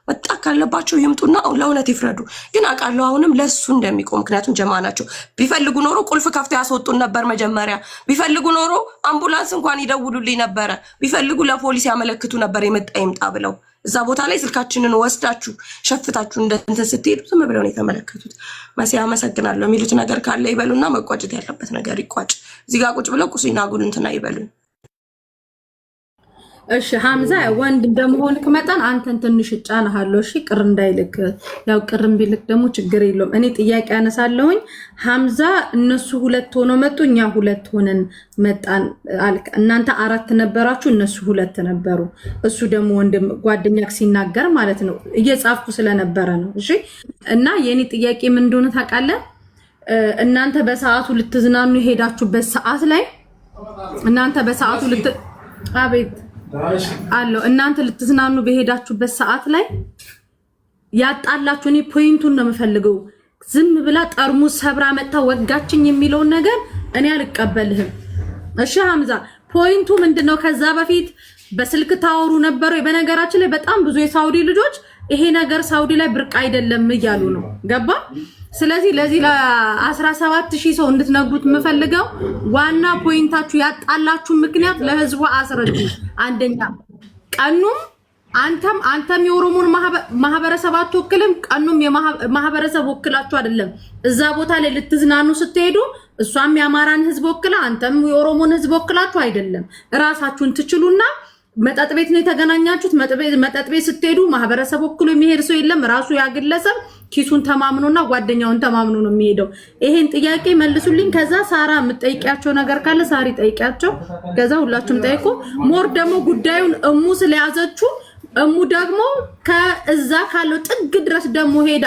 ወጣ ካለባቸው ይምጡና ለእውነት ይፍረዱ። ግን አውቃለሁ አሁንም ለሱ እንደሚቆም፣ ምክንያቱም ጀማ ናቸው። ቢፈልጉ ኖሮ ቁልፍ ከፍተው ያስወጡን ነበር። መጀመሪያ ቢፈልጉ ኖሮ አምቡላንስ እንኳን ይደውሉልኝ ነበረ። ቢፈልጉ ለፖሊስ ያመለክቱ ነበር የመጣ ይምጣ ብለው። እዛ ቦታ ላይ ስልካችንን ወስዳችሁ ሸፍታችሁ እንትን ስትሄዱ ዝም ብለው ነው የተመለከቱት። መሲ አመሰግናለሁ የሚሉት ነገር ካለ ይበሉና መቋጨት ያለበት ነገር ይቋጭ። እዚህ ጋር ቁጭ ብለው ቁሲና ጉን እንትና ይበሉ። እሺ ሐምዛ ወንድ እንደመሆንክ መጠን አንተን ትንሽ እጫናሃለሁ። እሺ ቅር እንዳይልክ፣ ያው ቅርም ቢልክ ደግሞ ችግር የለውም። እኔ ጥያቄ አነሳለሁኝ። ሐምዛ እነሱ 2 ሆነው መጡ፣ እኛ 2 ሆነን መጣን አልክ። እናንተ 4 ነበራችሁ፣ እነሱ 2 ነበሩ። እሱ ደግሞ ወንድም ጓደኛክ ሲናገር ማለት ነው፣ እየጻፍኩ ስለነበረ ነው። እሺ እና የኔ ጥያቄ ምን እንደሆነ ታውቃለህ? እናንተ በሰዓቱ ልትዝናኑ የሄዳችሁበት ሰዓት ላይ እናንተ በሰዓቱ አቤት አለው እናንተ ልትዝናኑ በሄዳችሁበት ሰዓት ላይ ያጣላችሁ፣ እኔ ፖይንቱን ነው የምፈልገው። ዝም ብላ ጠርሙስ ሰብራ መጣ ወጋችኝ የሚለውን ነገር እኔ አልቀበልህም። እሺ ሐምዛ ፖይንቱ ምንድነው? ከዛ በፊት በስልክ ታወሩ ነበር። በነገራችን ላይ በጣም ብዙ የሳውዲ ልጆች ይሄ ነገር ሳውዲ ላይ ብርቅ አይደለም እያሉ ነው። ገባ? ስለዚህ ለዚህ ለ17000 ሰው እንድትነግሩት የምፈልገው ዋና ፖይንታችሁ ያጣላችሁ ምክንያት ለህዝቡ አስረዱ። አንደኛ ቀኑም አንተም የኦሮሞን ማህበረሰብ አትወክልም፣ ቀኑም የማህበረሰብ ወክላችሁ አይደለም እዛ ቦታ ላይ ልትዝናኑ ስትሄዱ፣ እሷም የአማራን ህዝብ ወክላ አንተም የኦሮሞን ህዝብ ወክላችሁ አይደለም። እራሳችሁን ትችሉና መጠጥ ቤት ነው የተገናኛችሁት። መጠጥ ቤት ስትሄዱ ማህበረሰብ ወክሎ የሚሄድ ሰው የለም። ራሱ ያግለሰብ ኪሱን ተማምኖና ጓደኛውን ተማምኖ ነው የሚሄደው። ይሄን ጥያቄ መልሱልኝ። ከዛ ሳራ የምትጠይቂያቸው ነገር ካለ ሳሪ ጠይቂያቸው። ከዛ ሁላችሁም ጠይቁ። ሞር ደግሞ ጉዳዩን እሙ ስለያዘችው እሙ ደግሞ ከዛ ካለው ጥግ ድረስ ደግሞ ሄዳ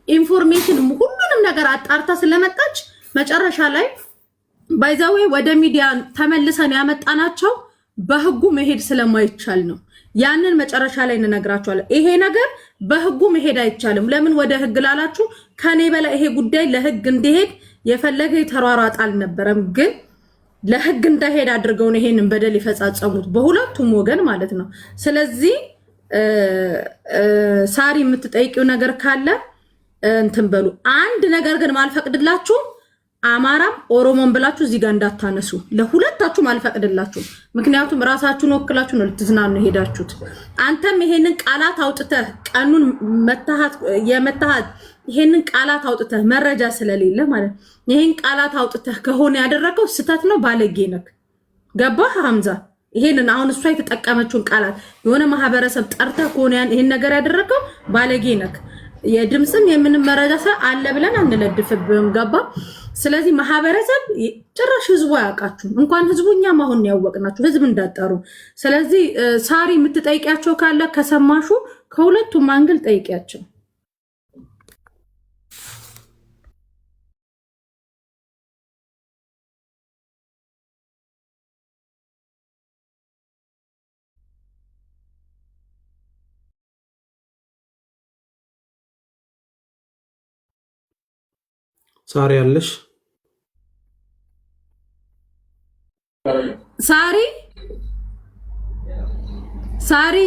ኢንፎርሜሽን ሁሉንም ነገር አጣርታ ስለመጣች መጨረሻ ላይ ባይዛዌ ወደ ሚዲያ ተመልሰን ያመጣናቸው በህጉ መሄድ ስለማይቻል ነው። ያንን መጨረሻ ላይ እንነግራችኋለን። ይሄ ነገር በህጉ መሄድ አይቻልም። ለምን ወደ ህግ ላላችሁ ከኔ በላይ ይሄ ጉዳይ ለህግ እንዲሄድ የፈለገ የተሯሯጥ አልነበረም። ግን ለህግ እንዳይሄድ አድርገው ነው ይሄንን በደል የፈጻጸሙት በሁለቱም ወገን ማለት ነው። ስለዚህ ሳሪ የምትጠይቂው ነገር ካለ እንትን በሉ። አንድ ነገር ግን ማልፈቅድላችሁ አማራም ኦሮሞን ብላችሁ እዚህ ጋር እንዳታነሱ። ለሁለታችሁም አልፈቅድላችሁም። ምክንያቱም ራሳችሁን ወክላችሁ ነው ልትዝናኑ ሄዳችሁት። አንተም ይሄንን ቃላት አውጥተህ ቀኑን የመታሃት ይሄንን ቃላት አውጥተህ መረጃ ስለሌለ ማለት ይሄን ቃላት አውጥተህ ከሆነ ያደረገው ስተት ነው፣ ባለጌ ነክ። ገባህ ሐምዛ? ይሄንን አሁን እሷ የተጠቀመችውን ቃላት የሆነ ማህበረሰብ ጠርተህ ከሆነ ይሄን ነገር ያደረገው ባለጌ ነክ። የድምጽም የምንም መረጃ አለ ብለን አንለድፍብም። ገባ? ስለዚህ ማህበረሰብ ጭራሽ ህዝቡ አያውቃችሁም። እንኳን ህዝቡ እኛም አሁን ያወቅናችሁ ህዝብ እንዳጠሩ። ስለዚህ ሳሪ የምትጠይቂያቸው ካለ ከሰማሹ ከሁለቱም አንግል ጠይቂያቸው። ሳሪ ያለሽ ሳሪ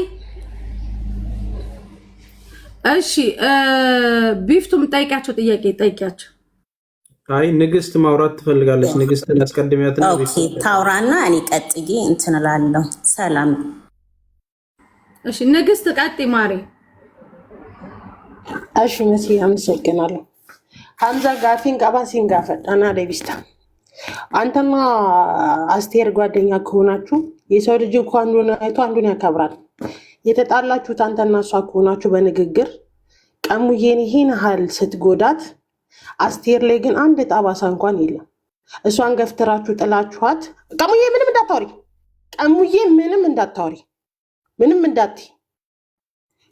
እሺ ቢፍቱም ጠይቂያቸው፣ ጥያቄ ጠይቂያቸው። አይ ንግስት ማውራት ትፈልጋለች። ንግስትን አስቀድሚያትና ታውራና እኔ ቀጥዬ እንትን እላለሁ። ሰላም። እሺ ንግስት ቀጥይ ማሪ። እሺ መሲ አመሰግናለሁ። ሐምዛ ጋፊን ቀባ ሲንጋፈጣና ደቢስታ አንተና አስቴር ጓደኛ ከሆናችሁ የሰው ልጅ እኮ አንዱን አይቶ አንዱን ያከብራል። የተጣላችሁት አንተና እሷ ከሆናችሁ በንግግር ቀሙዬን ይሄን ያህል ስትጎዳት፣ አስቴር ላይ ግን አንድ ጠባሳ እንኳን የለም። እሷን ገፍትራችሁ ጥላችኋት። ቀሙዬ ምንም እንዳታወሪ፣ ቀሙዬ ምንም እንዳታወሪ፣ ምንም እንዳትይ።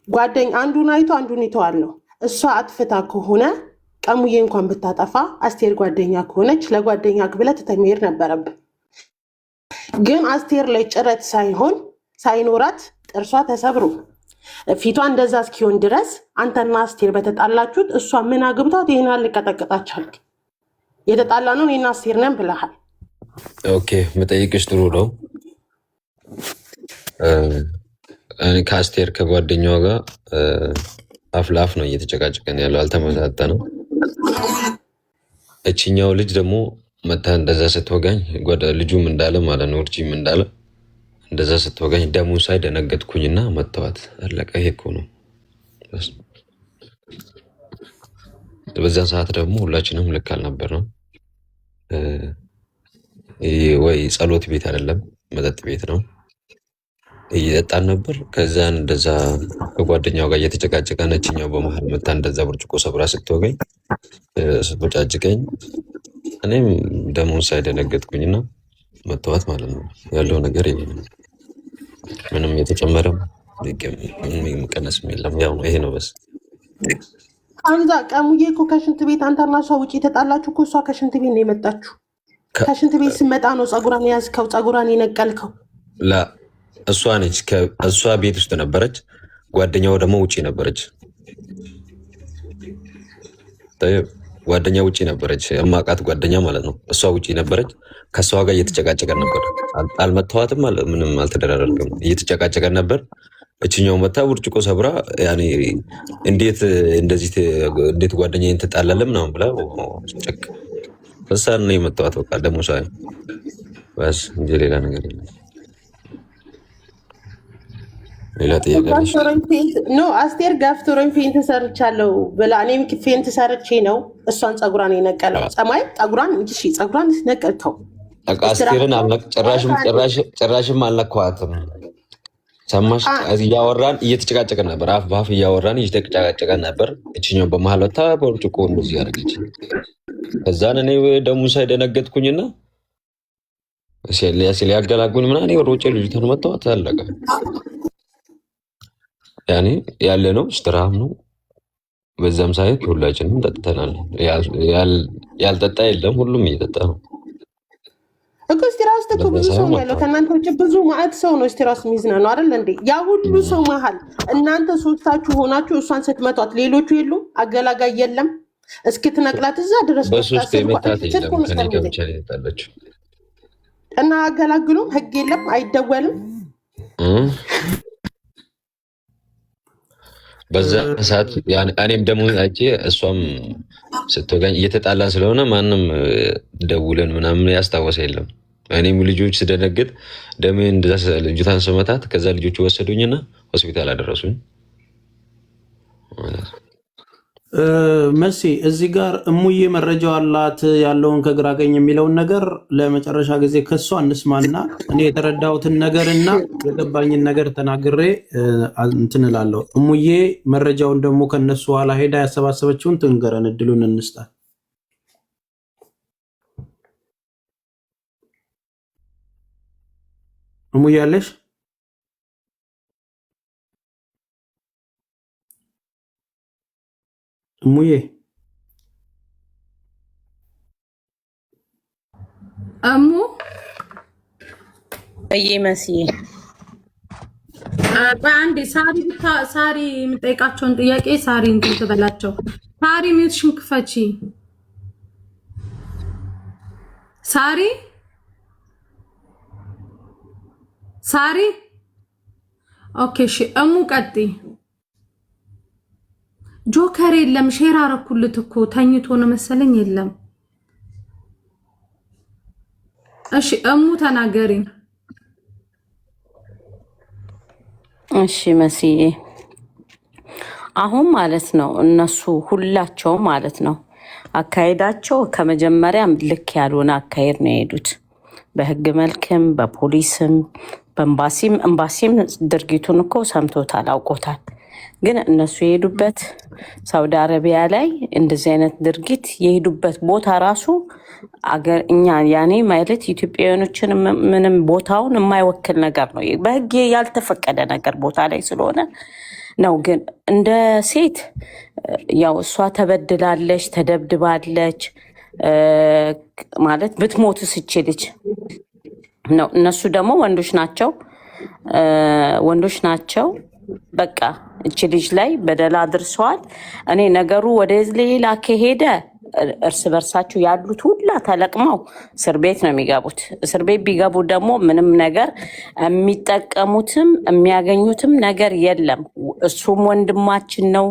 ጓደኛ አንዱን አይቶ አንዱን ይተዋል ነው። እሷ አጥፍታ ከሆነ ቀሙዬ እንኳን ብታጠፋ አስቴር ጓደኛ ከሆነች ለጓደኛ ብለህ ትተህ መሄድ ነበረብህ። ግን አስቴር ላይ ጭረት ሳይኖራት ጥርሷ ተሰብሮ ፊቷ እንደዛ እስኪሆን ድረስ አንተና አስቴር በተጣላችሁት እሷ ምን አግብታት ይሄን ልቀጠቅጣቻል? የተጣላ ነው እኔና አስቴር ነን ብለሃል። ኦኬ መጠይቅሽ ጥሩ ነው። እኔ ከአስቴር ከጓደኛዋ ጋር አፍ ለአፍ ነው እየተጨቃጨቀን ያለው፣ አልተመጣጠንም። እችኛው ልጅ ደግሞ መታ እንደዛ ስትወጋኝ ልጁም እንዳለ ማለት ነው እርጂም እንዳለ እንደዛ ስትወጋኝ ደሙን ሳይ ደነገጥኩኝና መተዋት አለቀ። ይሄ እኮ ነው። በዛን ሰዓት ደግሞ ሁላችንም ልክ አልነበርንም። ወይ ጸሎት ቤት አይደለም መጠጥ ቤት ነው። እየጠጣን ነበር። ከዛን እንደዛ ከጓደኛው ጋር እየተጨቃጨቀ ነችኛው በመሀል መታ እንደዛ ብርጭቆ ሰብራ ስትወገኝ ስቦጫጭቀኝ እኔም ደሞን ሳይደነገጥኩኝና መተዋት ማለት ነው። ያለው ነገር ይሄ ነው። ምንም የተጨመረም የሚቀነስም የለም። ያው ይሄ ነው በስ። ሐምዛ ቀሙዬ እኮ ከሽንት ቤት አንተና እሷ ውጭ የተጣላችሁ እኮ እሷ ከሽንት ቤት ነው የመጣችሁ። ከሽንት ቤት ስመጣ ነው ፀጉሯን ያዝከው፣ ፀጉሯን የነቀልከው። ላ እሷ ነች። እሷ ቤት ውስጥ ነበረች፣ ጓደኛው ደግሞ ውጭ ነበረች። ጓደኛ ውጭ ነበረች፣ እማቃት ጓደኛ ማለት ነው። እሷ ውጭ ነበረች። ከእሷ ጋር እየተጨቃጨቀን ነበር። አልመታዋትም፣ ምንም አልተደራረግም። እየተጨቃጨቀን ነበር። እችኛው መታ ብርጭቆ ሰብራ ያኔ እንዴት ጓደኛዬን ትጣላለህ ምናምን ብላ ጨቅ እሳን ነው የመታዋት። በቃ ደግሞ ሳ በስ እንጂ ሌላ ነገር የለም። ሌላ ጥያቄ ኖ አስቴር ጋፍቶሮኝ ፌንት ሰርቻለሁ ብላ እኔም ፌንት ሰርቼ ነው እሷን ፀጉሯን የነቀለው። ፀማይ ፀጉሯን ነቀልከው። አስቴርን ጭራሽም አልነካኋትም። ሰማሽ? እያወራን እየተጨቃጨቀን ነበር። አፍ በአፍ እያወራን እየተጨቃጨቀን ነበር። እችኛው በመሀል ወታ በብርጭቆ እንደዚህ ያደረገች። ከዛን እኔ ደግሞ ሳይደነገጥኩኝና ሲያገላጉኝ ምናምን ወሮጬ ልጅቷን መተዋት አለቀ። ያኔ ያለ ነው ስትራም ነው። በዛም ሳይት ሁላችንም ጠጥተናል። ያልጠጣ የለም፣ ሁሉም እየጠጣ ነው እኮ። እስቲራ ውስጥ እኮ ብዙ ሰው ነው ያለው። ከእናንተ ውጭ ብዙ ማዕት ሰው ነው እስቲራ ውስጥ የሚዝና ነው አይደል እንዴ? ያ ሁሉ ሰው መሀል እናንተ ሶስታችሁ ሆናችሁ እሷን ስትመቷት ሌሎቹ የሉም? አገላጋይ የለም? እስክትነቅላት እዛ ድረስ በሶስት የመታት የለም። ከኔ ጋር ብቻ ነው የጠጣለችው እና አገላግሉም። ህግ የለም፣ አይደወልም። በዛ ሰዓት እኔም ደግሞ እሷም ስትወጋኝ እየተጣላን ስለሆነ ማንም ደውለን ምናምን ያስታወሰ የለም። እኔም ልጆች ስደነግጥ ደሜ ልጅቷን ስመታት ከዛ ልጆቹ ወሰዱኝና ሆስፒታል አደረሱኝ። መሲ እዚህ ጋር እሙዬ መረጃው አላት ያለውን ከግራ ቀኝ የሚለውን ነገር ለመጨረሻ ጊዜ ከሷ እንስማና እኔ የተረዳሁትን ነገርና የገባኝን ነገር ተናግሬ እንትን እላለሁ። እሙዬ መረጃውን ደግሞ ከነሱ ኋላ ሄዳ ያሰባሰበችውን ትንገረን፣ እድሉን እንስጣት። እሙዬ አለሽ? እሙዬ እሙ መስዬ በአንድ ሳሪ የምጠይቃቸውን ጥያቄ ሳሪ እንትን ትበላቸው። ሳሪ ሚውትሽን ክፈቺ። ሳሪ ኦኬ እሺ። እሙ ቀጥይ። ጆከር የለም። ሼር አረኩልት እኮ ተኝቶ ነው መሰለኝ። የለም። እሺ እሙ ተናገሪ። እሺ መስዬ፣ አሁን ማለት ነው እነሱ ሁላቸው ማለት ነው አካሄዳቸው ከመጀመሪያም ልክ ያልሆነ አካሄድ ነው የሄዱት። በህግ መልክም በፖሊስም በኤምባሲም ድርጊቱን እኮ ሰምቶታል፣ አውቆታል። ግን እነሱ የሄዱበት ሳውዲ አረቢያ ላይ እንደዚህ አይነት ድርጊት የሄዱበት ቦታ ራሱ እኛ ያኔ ማለት ኢትዮጵያውያኖችን ምንም ቦታውን የማይወክል ነገር ነው። በህግ ያልተፈቀደ ነገር ቦታ ላይ ስለሆነ ነው። ግን እንደ ሴት ያው እሷ ተበድላለች፣ ተደብድባለች ማለት ብትሞትስ ይችልች ነው። እነሱ ደግሞ ወንዶች ናቸው። በቃ እቺ ልጅ ላይ በደል አድርሰዋል። እኔ ነገሩ ወደ ሌላ ከሄደ እርስ በርሳቸው ያሉት ሁላ ተለቅመው እስር ቤት ነው የሚገቡት። እስር ቤት ቢገቡ ደግሞ ምንም ነገር የሚጠቀሙትም የሚያገኙትም ነገር የለም። እሱም ወንድማችን ነው፣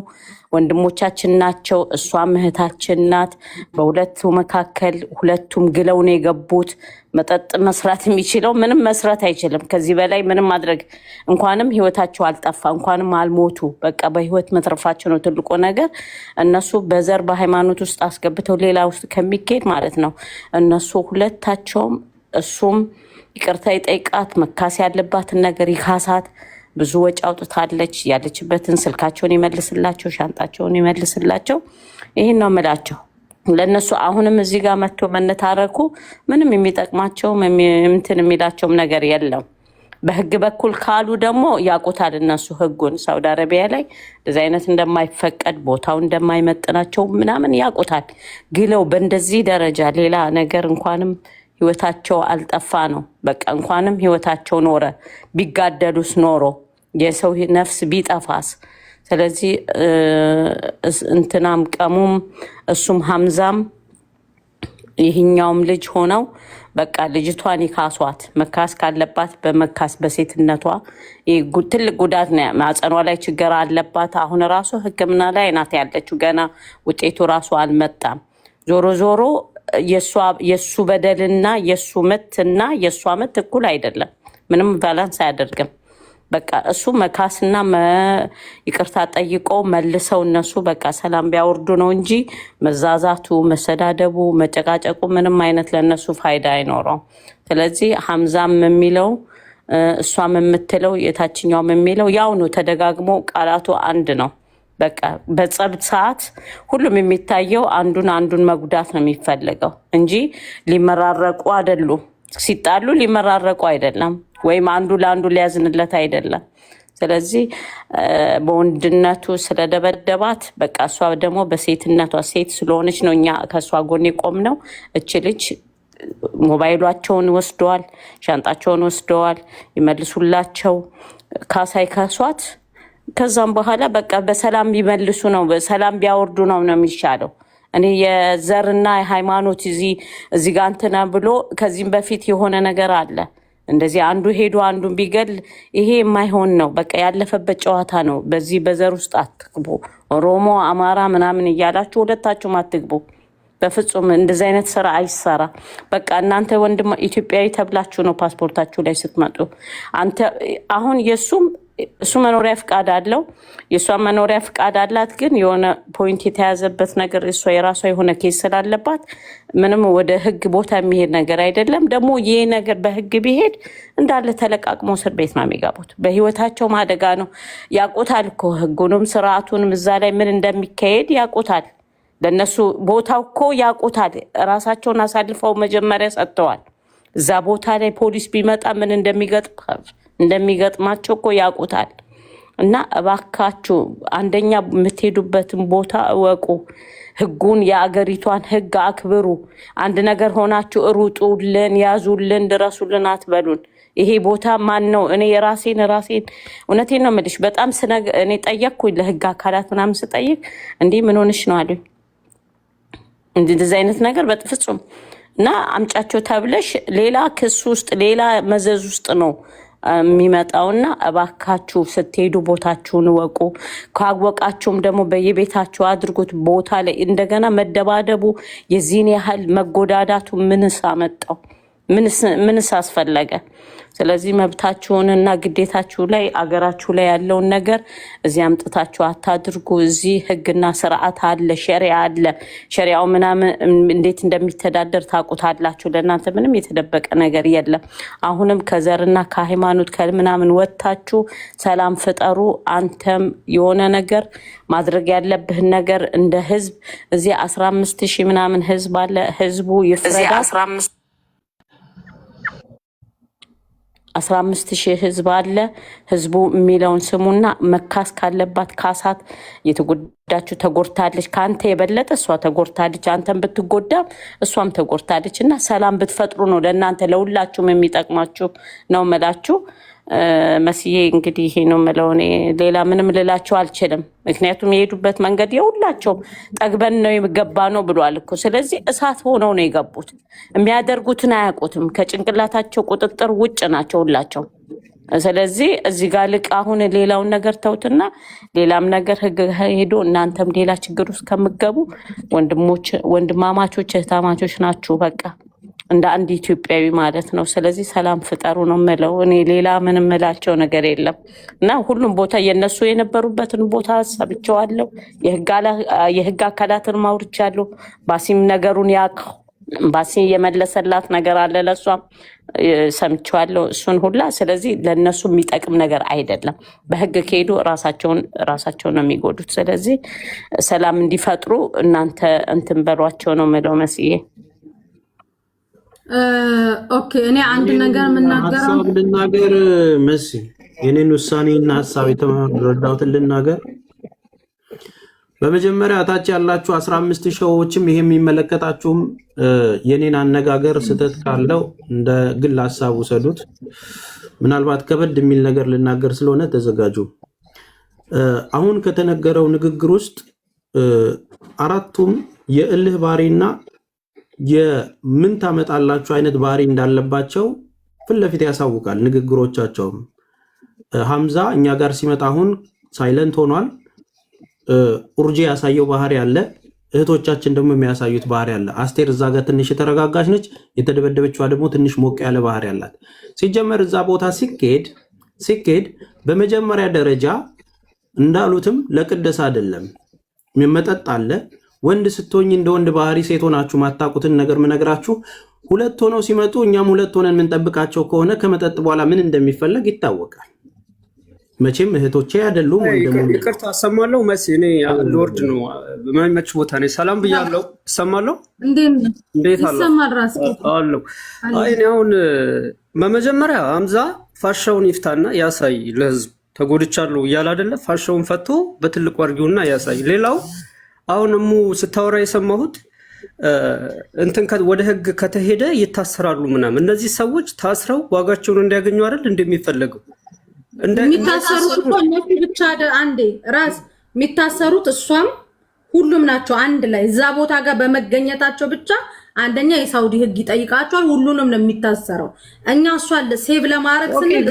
ወንድሞቻችን ናቸው። እሷም እህታችን ናት። በሁለቱ መካከል ሁለቱም ግለው ነው የገቡት። መጠጥ መስራት የሚችለው ምንም መስራት አይችልም። ከዚህ በላይ ምንም ማድረግ እንኳንም ህይወታቸው አልጠፋ እንኳንም አልሞቱ። በቃ በህይወት መትረፋቸው ነው ትልቁ ነገር። እነሱ በዘር በሃይማኖት ውስጥ አስገብተው ሌላ ውስጥ ከሚካሄድ ማለት ነው እነሱ ሁለታቸውም እሱም ይቅርታ ይጠይቃት፣ መካስ ያለባትን ነገር ይካሳት። ብዙ ወጪ አውጥታለች። ያለችበትን ስልካቸውን ይመልስላቸው፣ ሻንጣቸውን ይመልስላቸው። ይህን ነው የምላቸው ለእነሱ። አሁንም እዚህ ጋር መጥቶ መነታረኩ ምንም የሚጠቅማቸው እንትን የሚላቸውም ነገር የለም። በህግ በኩል ካሉ ደግሞ ያውቁታል እነሱ ህጉን። ሳውዲ አረቢያ ላይ እንደዚህ አይነት እንደማይፈቀድ ቦታው እንደማይመጥናቸው ምናምን ያውቁታል። ግለው በእንደዚህ ደረጃ ሌላ ነገር እንኳንም ህይወታቸው አልጠፋ ነው በቃ እንኳንም ህይወታቸው ኖረ። ቢጋደሉስ ኖሮ የሰው ነፍስ ቢጠፋስ? ስለዚህ እንትናም ቀሙም እሱም ሐምዛም ይህኛውም ልጅ ሆነው በቃ ልጅቷን ይካሷት። መካስ ካለባት በመካስ በሴትነቷ ትልቅ ጉዳት ነው። ማጸኗ ላይ ችግር አለባት። አሁን ራሱ ሕክምና ላይ ናት ያለችው። ገና ውጤቱ ራሱ አልመጣም። ዞሮ ዞሮ የሱ በደልና የሱ ምትና የሷ ምት እኩል አይደለም። ምንም ባላንስ አያደርግም። በቃ እሱ መካስና ይቅርታ ጠይቆ መልሰው እነሱ በቃ ሰላም ቢያወርዱ ነው እንጂ መዛዛቱ፣ መሰዳደቡ፣ መጨቃጨቁ ምንም አይነት ለነሱ ፋይዳ አይኖረው። ስለዚህ ሐምዛም የሚለው እሷም የምትለው የታችኛውም የሚለው ያው ነው። ተደጋግሞ ቃላቱ አንድ ነው። በቃ በጸብ ሰዓት ሁሉም የሚታየው አንዱን መጉዳት ነው የሚፈልገው እንጂ ሊመራረቁ አይደሉም። ሲጣሉ ሊመራረቁ አይደለም፣ ወይም አንዱ ለአንዱ ሊያዝንለት አይደለም። ስለዚህ በወንድነቱ ስለደበደባት በቃ እሷ ደግሞ በሴትነቷ ሴት ስለሆነች ነው እኛ ከእሷ ጎን የቆምነው። እች ልጅ ሞባይሏቸውን ወስደዋል፣ ሻንጣቸውን ወስደዋል፣ ይመልሱላቸው፣ ካሳይ ካሷት። ከዛም በኋላ በቃ በሰላም ቢመልሱ ነው፣ በሰላም ቢያወርዱ ነው የሚሻለው። እኔ የዘርና የሃይማኖት እዚህ ጋር እንትና ብሎ ከዚህም በፊት የሆነ ነገር አለ እንደዚህ አንዱ ሄዶ አንዱን ቢገል ይሄ የማይሆን ነው። በቃ ያለፈበት ጨዋታ ነው። በዚህ በዘር ውስጥ አትግቡ። ኦሮሞ፣ አማራ ምናምን እያላችሁ ሁለታችሁም አትግቡ። በፍጹም እንደዚህ አይነት ስራ አይሰራ። በቃ እናንተ ወንድም ኢትዮጵያዊ ተብላችሁ ነው ፓስፖርታችሁ ላይ ስትመጡ። አንተ አሁን እሱ መኖሪያ ፍቃድ አለው፣ የእሷ መኖሪያ ፍቃድ አላት። ግን የሆነ ፖይንት የተያዘበት ነገር እሷ የራሷ የሆነ ኬስ ስላለባት ምንም ወደ ህግ ቦታ የሚሄድ ነገር አይደለም። ደግሞ ይህ ነገር በህግ ቢሄድ እንዳለ ተለቃቅሞ እስር ቤት ነው የሚገቡት። በህይወታቸው ማደጋ ነው። ያውቁታል እኮ ህጉንም ስርዓቱንም እዛ ላይ ምን እንደሚካሄድ ያውቁታል። ለእነሱ ቦታው እኮ ያውቁታል። ራሳቸውን አሳልፈው መጀመሪያ ሰጥተዋል። እዛ ቦታ ላይ ፖሊስ ቢመጣ ምን እንደሚገጥማቸው እኮ ያውቁታል። እና እባካችሁ አንደኛ የምትሄዱበትን ቦታ እወቁ። ህጉን፣ የአገሪቷን ህግ አክብሩ። አንድ ነገር ሆናችሁ እሩጡልን፣ ያዙልን፣ ድረሱልን አትበሉን። ይሄ ቦታ ማን ነው? እኔ የራሴን እውነቴን ነው የምልሽ። በጣም እኔ ጠየቅኩኝ ለህግ አካላት ምናምን ስጠይቅ እንዲህ ምን ሆንሽ ነው አሉኝ። እንደዚህ አይነት ነገር በፍጹም እና አምጫቸው ተብለሽ ሌላ ክስ ውስጥ ሌላ መዘዝ ውስጥ ነው የሚመጣውና እባካችሁ ስትሄዱ ቦታችሁን ወቁ። ካወቃችሁም ደግሞ በየቤታችሁ አድርጉት። ቦታ ላይ እንደገና መደባደቡ የዚህን ያህል መጎዳዳቱ ምንስ አመጣው? ምንስ አስፈለገ? ስለዚህ መብታችሁንና ግዴታችሁ ላይ አገራችሁ ላይ ያለውን ነገር እዚህ አምጥታችሁ አታድርጉ። እዚህ ህግና ስርዓት አለ፣ ሸሪዓ አለ። ሸሪዓው ምናምን እንዴት እንደሚተዳደር ታውቁታላችሁ። ለእናንተ ምንም የተደበቀ ነገር የለም። አሁንም ከዘርና ከሃይማኖት ከምናምን ወጥታችሁ ሰላም ፍጠሩ። አንተም የሆነ ነገር ማድረግ ያለብህን ነገር እንደ ህዝብ እዚህ 15,000 ምናምን ህዝብ አለ። ህዝቡ ይፍረዳ። 15,000 ህዝብ አለ። ህዝቡ የሚለውን ስሙና መካስ ካለባት ካሳት። የተጎዳችሁ ተጎድታለች። ከአንተ የበለጠ እሷ ተጎድታለች። አንተን ብትጎዳም እሷም ተጎድታለች። እና ሰላም ብትፈጥሩ ነው ለእናንተ ለሁላችሁም የሚጠቅማችሁ ነው ምላችሁ። መስዬ እንግዲህ ይሄ ነው የምለው። እኔ ሌላ ምንም ልላቸው አልችልም። ምክንያቱም የሄዱበት መንገድ የሁላቸው ጠግበን ነው የገባ ነው ብሏል እኮ። ስለዚህ እሳት ሆነው ነው የገቡት። የሚያደርጉትን አያውቁትም። ከጭንቅላታቸው ቁጥጥር ውጭ ናቸው ሁላቸው። ስለዚህ እዚህ ጋር ልቅ አሁን ሌላውን ነገር ተውትና ሌላም ነገር ህግ ሄዶ እናንተም ሌላ ችግር ውስጥ ከምገቡ ወንድማማቾች እህታማቾች ናችሁ በቃ እንደ አንድ ኢትዮጵያዊ ማለት ነው። ስለዚህ ሰላም ፍጠሩ ነው የምለው። እኔ ሌላ ምንም እላቸው ነገር የለም። እና ሁሉም ቦታ የነሱ የነበሩበትን ቦታ ሰብቸዋለሁ። የህግ አካላትን ማውርቻለሁ። ባሲም ነገሩን ኤምባሲ የመለሰላት ነገር አለ ለሷም ሰምቼዋለሁ እሱን ሁላ። ስለዚህ ለነሱ የሚጠቅም ነገር አይደለም። በህግ ከሄዱ ራሳቸውን ነው የሚጎዱት። ስለዚህ ሰላም እንዲፈጥሩ እናንተ እንትን በሏቸው ነው የምለው መስዬ። ኦኬ እኔ አንድ ነገር ልናገር መሲ፣ የኔን ውሳኔና ሀሳብ የተረዳሁትን ልናገር። በመጀመሪያ ታች ያላችሁ 15 ሺዎችም ይሄ የሚመለከታችሁም የኔን አነጋገር ስህተት ካለው እንደ ግል ሀሳብ ውሰዱት። ምናልባት ከበድ የሚል ነገር ልናገር ስለሆነ ተዘጋጁ። አሁን ከተነገረው ንግግር ውስጥ አራቱም የእልህ ባህሪና የምን ታመጣላችሁ አይነት ባህሪ እንዳለባቸው ፊት ለፊት ያሳውቃል ንግግሮቻቸውም። ሐምዛ እኛ ጋር ሲመጣ አሁን ሳይለንት ሆኗል። ኡርጂ ያሳየው ባህሪ አለ፣ እህቶቻችን ደግሞ የሚያሳዩት ባህሪ አለ። አስቴር እዛ ጋር ትንሽ የተረጋጋች ነች፣ የተደበደበችዋ ደግሞ ትንሽ ሞቅ ያለ ባህሪ አላት። ሲጀመር እዛ ቦታ ሲኬድ በመጀመሪያ ደረጃ እንዳሉትም ለቅደስ አይደለም፣ መጠጥ አለ። ወንድ ስትሆኝ እንደ ወንድ ባህሪ፣ ሴት ሆናችሁ ማታውቁትን ነገር ምነግራችሁ። ሁለት ሆነው ሲመጡ እኛም ሁለት ሆነን የምንጠብቃቸው ከሆነ ከመጠጥ በኋላ ምን እንደሚፈለግ ይታወቃል። መቼም እህቶቼ አይደሉም። ይቅርታ አሰማለሁ መሲ፣ እኔ ሎርድ ነው በማይመች ቦታ ነኝ። ሰላም ብያለሁ። እሰማለሁ። እንዴት አለው? አይ እኔ አሁን በመጀመሪያ ሐምዛ ፋሻውን ይፍታና ያሳይ ለህዝብ። ተጎድቻለሁ እያለ አይደለ? ፋሻውን ፈቶ በትልቁ አድርጊውና ያሳይ። ሌላው አሁን እሙ ስታወራ የሰማሁት እንትን ወደ ህግ ከተሄደ ይታሰራሉ ምናምን። እነዚህ ሰዎች ታስረው ዋጋቸውን እንዲያገኙ አይደል እንደሚፈለገው የሚታሰሩት እኮ እነሱ ብቻ አንዴ ራስ የሚታሰሩት እሷም ሁሉም ናቸው አንድ ላይ እዛ ቦታ ጋር በመገኘታቸው ብቻ አንደኛ የሳውዲ ህግ ይጠይቃቸዋል። ሁሉንም ነው የሚታሰረው። እኛ እሷን ሴቭ ለማድረግ ስንል